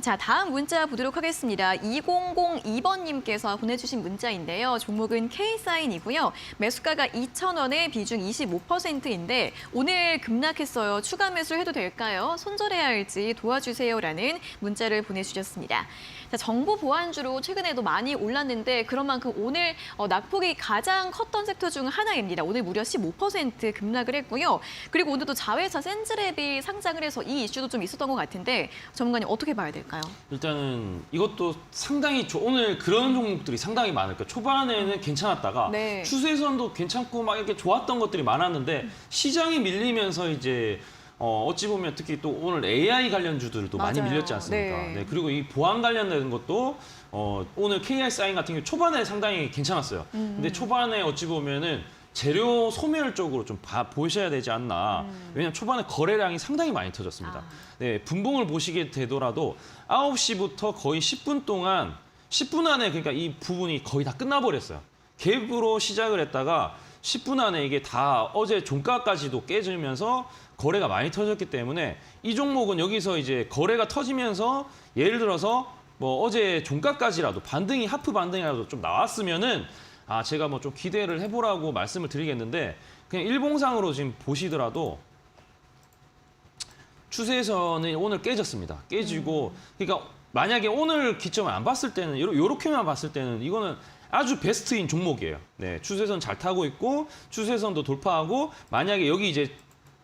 자, 다음 문자 보도록 하겠습니다. 2002번님께서 보내주신 문자인데요. 종목은 K사인이고요. 매수가가 2,000원에 비중 25%인데 오늘 급락했어요. 추가 매수를 해도 될까요? 손절해야 할지 도와주세요라는 문자를 보내주셨습니다. 자, 정보 보안주로 최근에도 많이 올랐는데 그런 만큼 오늘 낙폭이 가장 컸던 섹터 중 하나입니다. 오늘 무려 15% 급락을 했고요. 그리고 오늘도 자회사 센즈랩이 상장을 해서 이 이슈도 좀 있었던 것 같은데 전문가님 어떻게 봐야 될까요? 일단은 이것도 상당히 오늘 그런 종목들이 상당히 많을 거예요. 초반에는 괜찮았다가 네. 추세선도 괜찮고 막 이렇게 좋았던 것들이 많았는데 시장이 밀리면서 이제 어찌 보면 특히 또 오늘 AI 관련주들도 많이 맞아요. 밀렸지 않습니까? 네. 네, 그리고 이 보안 관련된 것도 오늘 KR 사인 같은 경우 초반에 상당히 괜찮았어요. 근데 초반에 어찌 보면은 재료 소멸 쪽으로 좀 보셔야 되지 않나. 왜냐하면 초반에 거래량이 상당히 많이 터졌습니다. 네, 분봉을 보시게 되더라도 9시부터 거의 10분 동안 10분 안에 그러니까 이 부분이 거의 다 끝나버렸어요. 갭으로 시작을 했다가 10분 안에 이게 다 어제 종가까지도 깨지면서 거래가 많이 터졌기 때문에 이 종목은 여기서 이제 거래가 터지면서 예를 들어서 뭐 어제 종가까지라도 반등이 하프 반등이라도 좀 나왔으면은 제가 뭐 좀 기대를 해보라고 말씀을 드리겠는데 그냥 일봉상으로 지금 보시더라도 추세선이 오늘 깨졌습니다. 깨지고 그러니까 만약에 오늘 기점을 안 봤을 때는 요렇게만 봤을 때는 이거는 아주 베스트인 종목이에요. 네, 추세선 잘 타고 있고 추세선도 돌파하고 만약에 여기 이제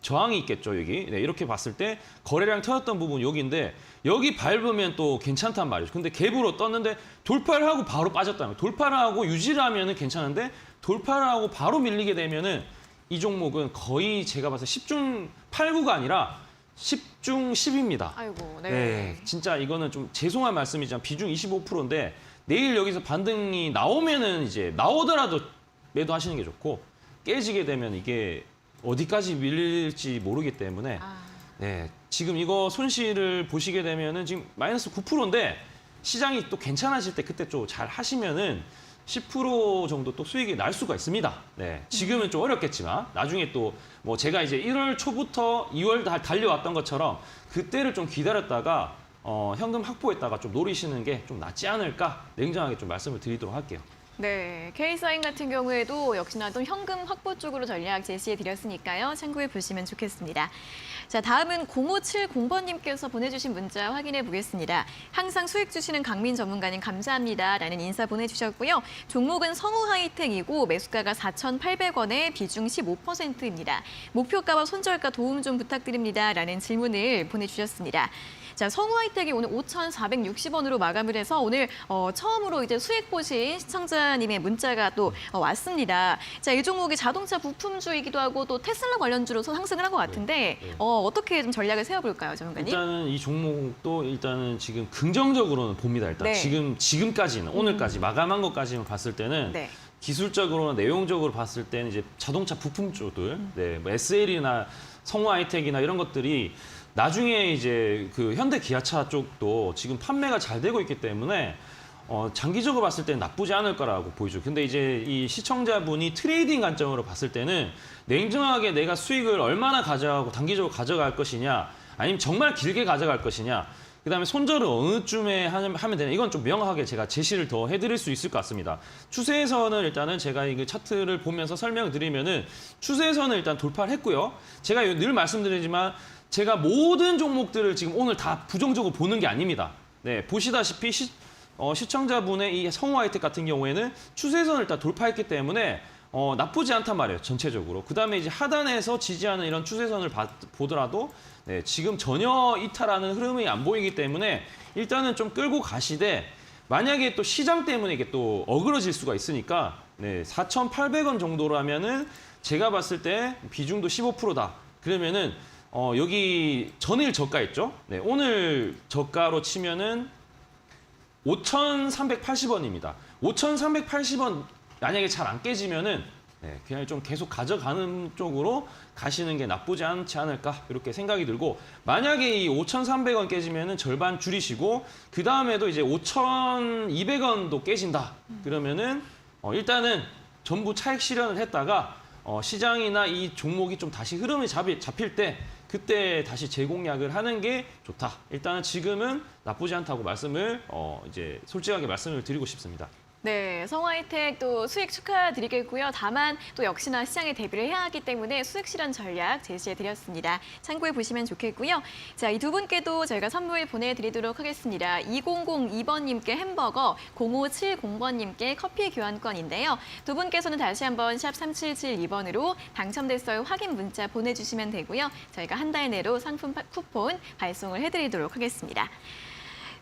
저항이 있겠죠, 여기. 네, 이렇게 봤을 때 거래량 터졌던 부분 여기인데 여기 밟으면 또 괜찮단 말이죠. 근데 갭으로 떴는데 돌파를 하고 바로 빠졌다면 돌파를 하고 유지를 하면은 괜찮은데 돌파를 하고 바로 밀리게 되면은 이 종목은 거의 제가 봐서 10중 8구가 아니라 10중 10입니다. 아이고, 네. 네, 진짜 이거는 좀 죄송한 말씀이지만 비중 25%인데 내일 여기서 반등이 나오면은 이제 나오더라도 매도하시는 게 좋고 깨지게 되면 이게 어디까지 밀릴지 모르기 때문에 네, 지금 이거 손실을 보시게 되면은 지금 마이너스 9%인데 시장이 또 괜찮아질 때 그때 좀 잘 하시면은 10% 정도 또 수익이 날 수가 있습니다. 네, 지금은 좀 어렵겠지만 나중에 또 뭐 제가 이제 1월 초부터 2월 달려왔던 것처럼 그때를 좀 기다렸다가 현금 확보했다가 좀 노리시는 게 좀 낫지 않을까 냉정하게 좀 말씀을 드리도록 할게요. 네, K사인 같은 경우에도 역시나 또 현금 확보 쪽으로 전략 제시해 드렸으니까요. 참고해 보시면 좋겠습니다. 자, 다음은 0570번님께서 보내주신 문자 확인해 보겠습니다. 항상 수익 주시는 강민 전문가님 감사합니다. 라는 인사 보내주셨고요. 종목은 성우하이텍이고 매수가가 4,800원에 비중 15%입니다. 목표가와 손절가 도움 좀 부탁드립니다. 라는 질문을 보내주셨습니다. 자, 성우하이텍이 오늘 5,460원으로 마감을 해서 오늘 처음으로 이제 수익 보신 시청자님의 문자가 또 왔습니다. 자, 이 종목이 자동차 부품주이기도 하고 또 테슬라 관련주로 상승을 한 것 같은데 어떻게 좀 전략을 세워볼까요, 전문가님? 일단은 이 종목도 일단은 지금 긍정적으로는 봅니다. 일단 네. 지금까지는 오늘까지 마감한 것까지만 봤을 때는 네. 기술적으로나 내용적으로 봤을 때는 이제 자동차 부품주들, 네, 뭐 SL이나 성우하이텍이나 이런 것들이 나중에 이제 그 현대 기아차 쪽도 지금 판매가 잘 되고 있기 때문에 장기적으로 봤을 때는 나쁘지 않을 거라고 보이죠. 근데 이제 이 시청자분이 트레이딩 관점으로 봤을 때는 냉정하게 내가 수익을 얼마나 가져가고 단기적으로 가져갈 것이냐, 아니면 정말 길게 가져갈 것이냐, 그다음에 손절을 어느 쯤에 하면 되냐, 이건 좀 명확하게 제가 제시를 더 해드릴 수 있을 것 같습니다. 추세선을 일단은 제가 이 차트를 보면서 설명을 드리면은 추세선을 일단 돌파를 했고요. 제가 늘 말씀드리지만 제가 모든 종목들을 지금 오늘 다 부정적으로 보는 게 아닙니다. 네, 보시다시피 시청자분의 이 성우하이텍 같은 경우에는 추세선을 일단 돌파했기 때문에 나쁘지 않단 말이에요, 전체적으로. 그다음에 이제 하단에서 지지하는 이런 추세선을 보더라도 네, 지금 전혀 이탈하는 흐름이 안 보이기 때문에 일단은 좀 끌고 가시되 만약에 또 시장 때문에 이게 또 어그러질 수가 있으니까 네, 4,800원 정도라면은 제가 봤을 때 비중도 15%다. 그러면은 여기 전일 저가 있죠? 네, 오늘 저가로 치면은 5,380원입니다. 5,380원 만약에 잘 안 깨지면은 네, 그냥 좀 계속 가져가는 쪽으로 가시는 게 나쁘지 않지 않을까 이렇게 생각이 들고 만약에 이 5,300원 깨지면은 절반 줄이시고 그 다음에도 이제 5,200원도 깨진다 그러면은 일단은 전부 차익 실현을 했다가 시장이나 이 종목이 좀 다시 흐름이 잡힐 때 그때 다시 재공략을 하는 게 좋다. 일단은 지금은 나쁘지 않다고 말씀을 이제 솔직하게 말씀을 드리고 싶습니다. 네, 성화이텍 또 수익 축하드리겠고요. 다만 또 역시나 시장에 대비를 해야 하기 때문에 수익 실현 전략 제시해드렸습니다. 참고해 보시면 좋겠고요. 자, 이 두 분께도 저희가 선물 보내드리도록 하겠습니다. 2002번님께 햄버거, 0570번님께 커피 교환권인데요. 두 분께서는 다시 한번 샵 3772번으로 당첨됐어요 확인 문자 보내주시면 되고요. 저희가 한 달 내로 상품 쿠폰 발송을 해드리도록 하겠습니다.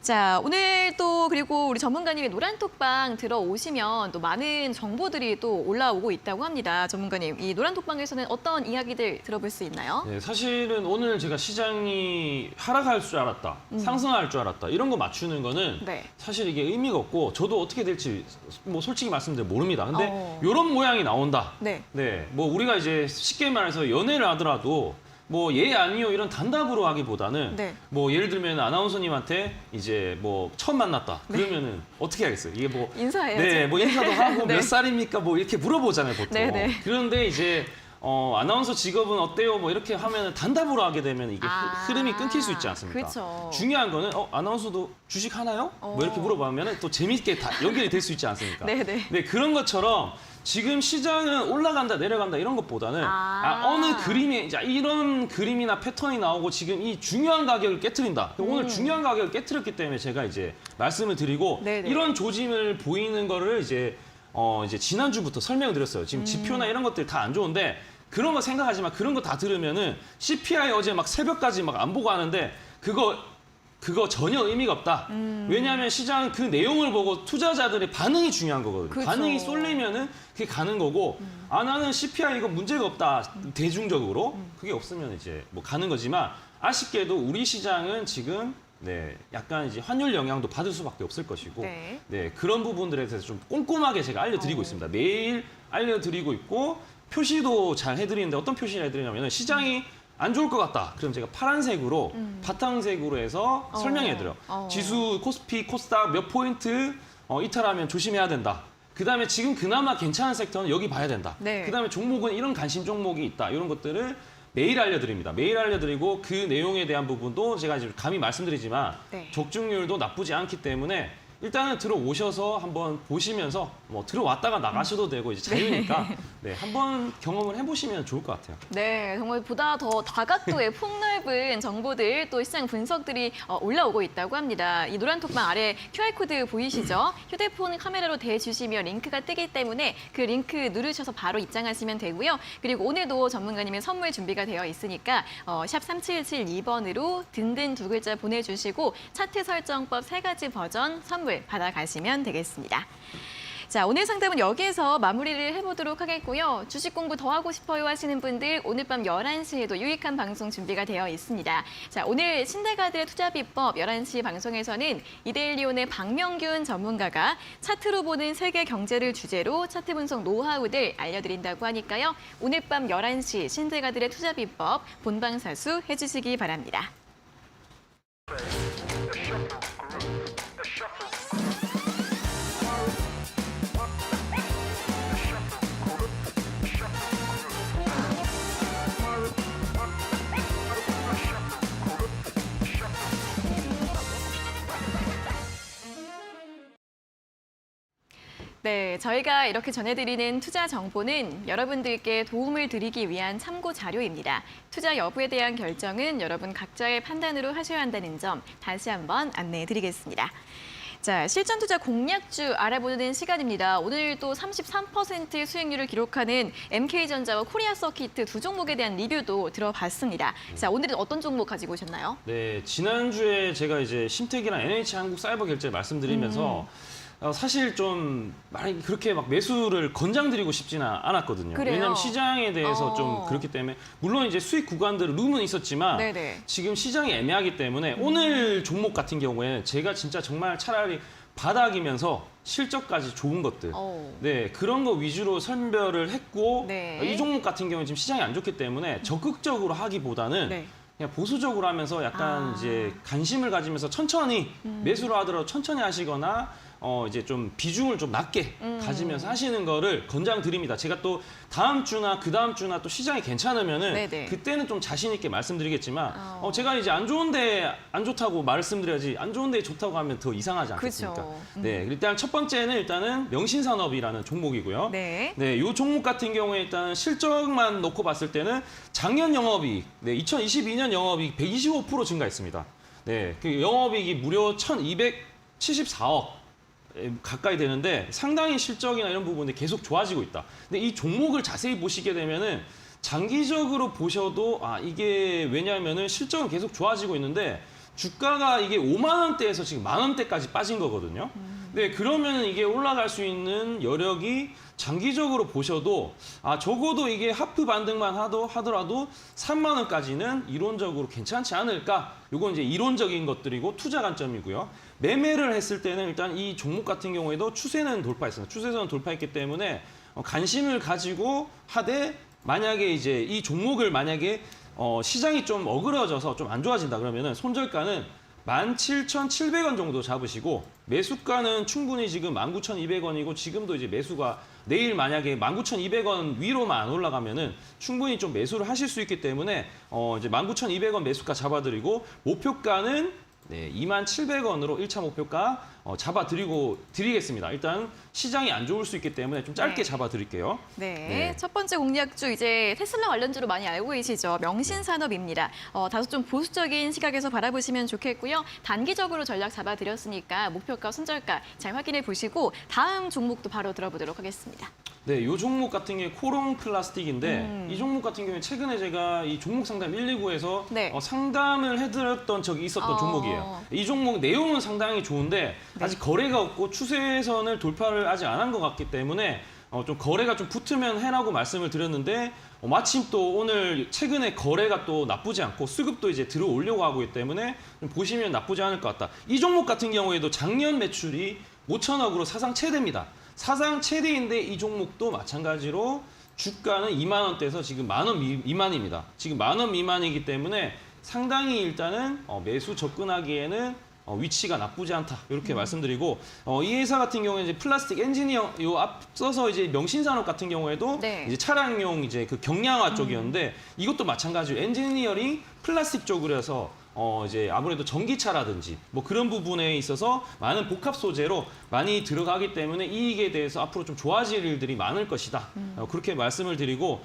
자, 오늘 또 그리고 우리 전문가님이 노란톡방 들어오시면 또 많은 정보들이 또 올라오고 있다고 합니다. 전문가님, 이 노란톡방에서는 어떤 이야기들 들어볼 수 있나요? 네, 사실은 오늘 제가 시장이 하락할 줄 알았다, 상승할 줄 알았다 이런 거 맞추는 거는 네. 사실 이게 의미가 없고 저도 어떻게 될지 뭐 솔직히 말씀드리면 모릅니다. 근데 어. 이런 모양이 나온다. 네. 네, 뭐 우리가 이제 쉽게 말해서 연애를 하더라도 뭐 예 아니요 이런 단답으로 하기보다는 네. 뭐 예를 들면 아나운서님한테 이제 뭐 처음 만났다 그러면은 어떻게 하겠어요? 이게 뭐 인사해야죠. 네, 뭐 인사도 하고 네. 몇 살입니까? 뭐 이렇게 물어보잖아요, 보통. 네, 네. 그런데 이제 아나운서 직업은 어때요? 뭐 이렇게 하면 단답으로 하게 되면 이게 흐름이 끊길 수 있지 않습니까? 그렇죠. 중요한 거는 아나운서도 주식 하나요? 뭐 이렇게 물어보면 또 재밌게 다 연결이 될 수 있지 않습니까? 네, 네. 네, 그런 것처럼 지금 시장은 올라간다 내려간다 이런 것보다는 어느 그림에 이제 이런 그림이나 패턴이 나오고 지금 이 중요한 가격을 깨트린다. 오늘 중요한 가격을 깨트렸기 때문에 제가 이제 말씀을 드리고 네네. 이런 조짐을 보이는 거를 이제 지난주부터 설명을 드렸어요. 지금 지표나 이런 것들 다 안 좋은데 그런 거 생각하지 마. 그런 거 다 들으면은 CPI 어제 막 새벽까지 막 안 보고 하는데 그거 전혀 의미가 없다. 왜냐하면 시장은 그 내용을 보고 투자자들의 반응이 중요한 거거든요. 그렇죠. 반응이 쏠리면은 그게 가는 거고, 나는 CPI 이거 문제가 없다. 대중적으로. 그게 없으면 이제 뭐 가는 거지만 아쉽게도 우리 시장은 지금 네, 약간 이제 환율 영향도 받을 수밖에 없을 것이고, 네. 네, 그런 부분들에 대해서 좀 꼼꼼하게 제가 알려드리고 있습니다. 매일 알려드리고 있고, 표시도 잘 해드리는데 어떤 표시를 해드리냐면 시장이 안 좋을 것 같다. 그럼 제가 파란색으로 바탕색으로 해서 설명해드려요. 지수, 코스피, 코스닥 몇 포인트 이탈하면 조심해야 된다. 그다음에 지금 그나마 괜찮은 섹터는 여기 봐야 된다. 네. 그다음에 종목은 이런 관심 종목이 있다. 이런 것들을 매일 알려드립니다. 매일 알려드리고 그 내용에 대한 부분도 제가 이제 감히 말씀드리지만 네. 적중률도 나쁘지 않기 때문에 일단은 들어오셔서 한번 보시면서 뭐 들어왔다가 나가셔도 되고 이제 자유니까 네, 한번 경험을 해보시면 좋을 것 같아요. 네, 정말 보다 더 다각도의 폭넓은 정보들 또 시장 분석들이 올라오고 있다고 합니다. 이 노란톡방 아래 QR코드 보이시죠? 휴대폰 카메라로 대주시면 링크가 뜨기 때문에 그 링크 누르셔서 바로 입장하시면 되고요. 그리고 오늘도 전문가님의 선물 준비가 되어 있으니까 샵 3772번으로 든든 두 글자 보내주시고 차트 설정법 3가지 버전 선물 받아가시면 되겠습니다. 자, 오늘 상담은 여기에서 마무리를 해보도록 하겠고요. 주식 공부 더 하고 싶어요 하시는 분들 오늘 밤 11시에도 유익한 방송 준비가 되어 있습니다. 자, 오늘 신대가들의 투자비법 11시 방송에서는 이데일리온의 박명균 전문가가 차트로 보는 세계 경제를 주제로 차트 분석 노하우들 알려드린다고 하니까요. 오늘 밤 11시 신대가들의 투자비법 본방사수 해주시기 바랍니다. 네, 저희가 이렇게 전해드리는 투자 정보는 여러분들께 도움을 드리기 위한 참고 자료입니다. 투자 여부에 대한 결정은 여러분 각자의 판단으로 하셔야 한다는 점 다시 한번 안내해드리겠습니다. 자, 실전 투자 공략주 알아보는 시간입니다. 오늘 또 33% 수익률을 기록하는 MK전자와 코리아 서키트 두 종목에 대한 리뷰도 들어봤습니다. 자, 오늘은 어떤 종목 가지고 오셨나요? 네, 지난주에 제가 이제 심택이랑 NH한국사이버결제 말씀드리면서 사실 좀 만약에 그렇게 막 매수를 권장드리고 싶지는 않았거든요. 그래요? 왜냐하면 시장에 대해서 좀 그렇기 때문에 물론 이제 수익 구간들은 룸은 있었지만 네네. 지금 시장이 애매하기 때문에 오늘 종목 같은 경우에 제가 진짜 정말 차라리 바닥이면서 실적까지 좋은 것들 네 그런 거 위주로 선별을 했고 네. 이 종목 같은 경우는 지금 시장이 안 좋기 때문에 적극적으로 하기보다는 네. 그냥 보수적으로 하면서 약간 이제 관심을 가지면서 천천히 매수를 하더라도 천천히 하시거나 이제 좀 비중을 좀 낮게 가지면서 하시는 거를 권장드립니다. 제가 또 다음 주나 그 다음 주나 또 시장이 괜찮으면은 네네. 그때는 좀 자신 있게 말씀드리겠지만 제가 이제 안 좋은데 안 좋다고 말씀드려야지 안 좋은데 좋다고 하면 더 이상하지 않겠습니까? 그쵸. 네, 일단 첫 번째는 일단은 명신산업이라는 종목이고요. 네. 네, 이 종목 같은 경우에 일단 실적만 놓고 봤을 때는 작년 영업이익, 네, 2022년 영업이익 125% 증가했습니다. 네, 그 영업이익이 무려 1,274억 가까이 되는데 상당히 실적이나 이런 부분이 계속 좋아지고 있다. 근데 이 종목을 자세히 보시게 되면은 장기적으로 보셔도 이게 왜냐하면은 실적은 계속 좋아지고 있는데 주가가 이게 5만 원대에서 지금 만 원대까지 빠진 거거든요. 네, 그러면 이게 올라갈 수 있는 여력이 장기적으로 보셔도 적어도 이게 하프 반등만 하더라도 3만 원까지는 이론적으로 괜찮지 않을까? 요건 이제 이론적인 것들이고 투자 관점이고요. 매매를 했을 때는 일단 이 종목 같은 경우에도 추세는 돌파했습니다. 추세선은 돌파했기 때문에 관심을 가지고 하되 만약에 이제 이 종목을 만약에 시장이 좀 어그러져서 좀 안 좋아진다 그러면은 손절가는 17,700원 정도 잡으시고 매수가는 충분히 지금 19,200원이고 지금도 이제 매수가 내일 만약에 19,200원 위로만 안 올라가면은 충분히 좀 매수를 하실 수 있기 때문에 이제 19,200원 매수가 잡아드리고 목표가는 네, 27,000원으로 1차 목표가 드리겠습니다. 일단 시장이 안 좋을 수 있기 때문에 좀 짧게 네. 잡아드릴게요. 네. 네. 첫 번째 공략주 이제 테슬라 관련주로 많이 알고 계시죠. 명신산업입니다. 다소 좀 보수적인 시각에서 바라보시면 좋겠고요. 단기적으로 전략 잡아드렸으니까 목표가, 손절가 잘 확인해 보시고 다음 종목도 바로 들어보도록 하겠습니다. 네, 이 종목 같은 게 코롱 플라스틱인데 이 종목 같은 경우에 최근에 제가 이 종목 상담 129에서 네. 상담을 해드렸던 적이 있었던 종목이에요. 이 종목 내용은 상당히 좋은데 네. 아직 거래가 없고 추세선을 돌파를 아직 안 한 것 같기 때문에 좀 거래가 좀 붙으면 해라고 말씀을 드렸는데 마침 또 오늘 최근에 거래가 또 나쁘지 않고 수급도 이제 들어오려고 하고 있기 때문에 좀 보시면 나쁘지 않을 것 같다. 이 종목 같은 경우에도 작년 매출이 5천억으로 사상 최대입니다. 사상 최대인데 이 종목도 마찬가지로 주가는 2만 원대에서 지금 만 원 미만입니다. 지금 만 원 미만이기 때문에 상당히 일단은 매수 접근하기에는 위치가 나쁘지 않다 이렇게 말씀드리고 이 회사 같은 경우에 이제 플라스틱 엔지니어 요 앞서서 이제 명신산업 같은 경우에도 네. 이제 차량용 이제 그 경량화 쪽이었는데 이것도 마찬가지로 엔지니어링 플라스틱 쪽으로 해서 이제 아무래도 전기차라든지 뭐 그런 부분에 있어서 많은 복합 소재로 많이 들어가기 때문에 이익에 대해서 앞으로 좀 좋아질 일들이 많을 것이다. 그렇게 말씀을 드리고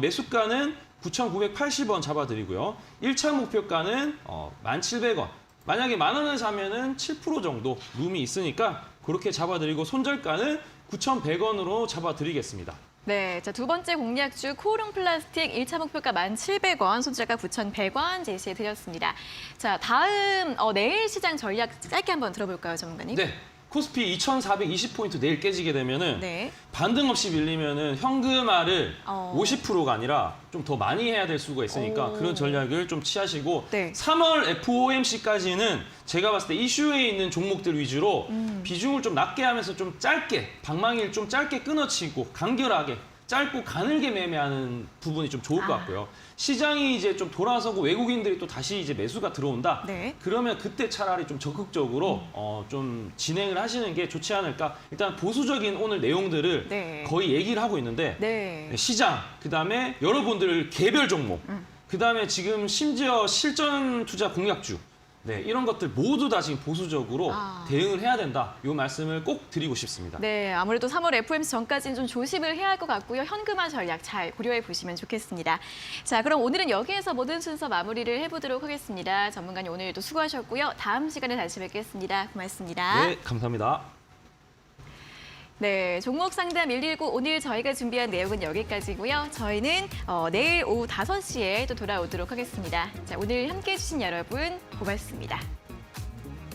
매수가는 9,980원 잡아드리고요. 1차 목표가는 1,700원. 만약에 만 원을 사면은 7% 정도 룸이 있으니까 그렇게 잡아드리고 손절가는 9,100원으로 잡아드리겠습니다. 네, 자, 두 번째 공략주 코오롱 플라스틱 1차 목표가 1,700원, 손절가 9,100원 제시해 드렸습니다. 자, 다음 내일 시장 전략 짧게 한번 들어볼까요, 전문가님? 네. 코스피 2,420포인트 내일 깨지게 되면은 네. 반등 없이 밀리면은 현금화를 어. 50%가 아니라 좀 더 많이 해야 될 수가 있으니까 오. 그런 전략을 좀 취하시고 네. 3월 FOMC까지는 제가 봤을 때 이슈에 있는 종목들 위주로 비중을 좀 낮게 하면서 좀 짧게 방망이를 좀 짧게 끊어치고 간결하게 짧고 가늘게 매매하는 부분이 좀 좋을 것 같고요. 시장이 이제 좀 돌아서고 외국인들이 또 다시 이제 매수가 들어온다. 네. 그러면 그때 차라리 좀 적극적으로 좀 진행을 하시는 게 좋지 않을까. 일단 보수적인 오늘 내용들을 네. 거의 얘기를 하고 있는데 네. 시장, 그다음에 여러분들 개별 종목, 그다음에 지금 심지어 실전 투자 공략주 네, 이런 것들 모두 다 지금 보수적으로 대응을 해야 된다. 이 말씀을 꼭 드리고 싶습니다. 네, 아무래도 3월 FOMC 전까지는 좀 조심을 해야 할 것 같고요. 현금화 전략 잘 고려해 보시면 좋겠습니다. 자, 그럼 오늘은 여기에서 모든 순서 마무리를 해보도록 하겠습니다. 전문가님 오늘도 수고하셨고요. 다음 시간에 다시 뵙겠습니다. 고맙습니다. 네, 감사합니다. 네, 종목 상담 119 오늘 저희가 준비한 내용은 여기까지고요. 저희는 내일 오후 5시에 또 돌아오도록 하겠습니다. 자, 오늘 함께해 주신 여러분 고맙습니다.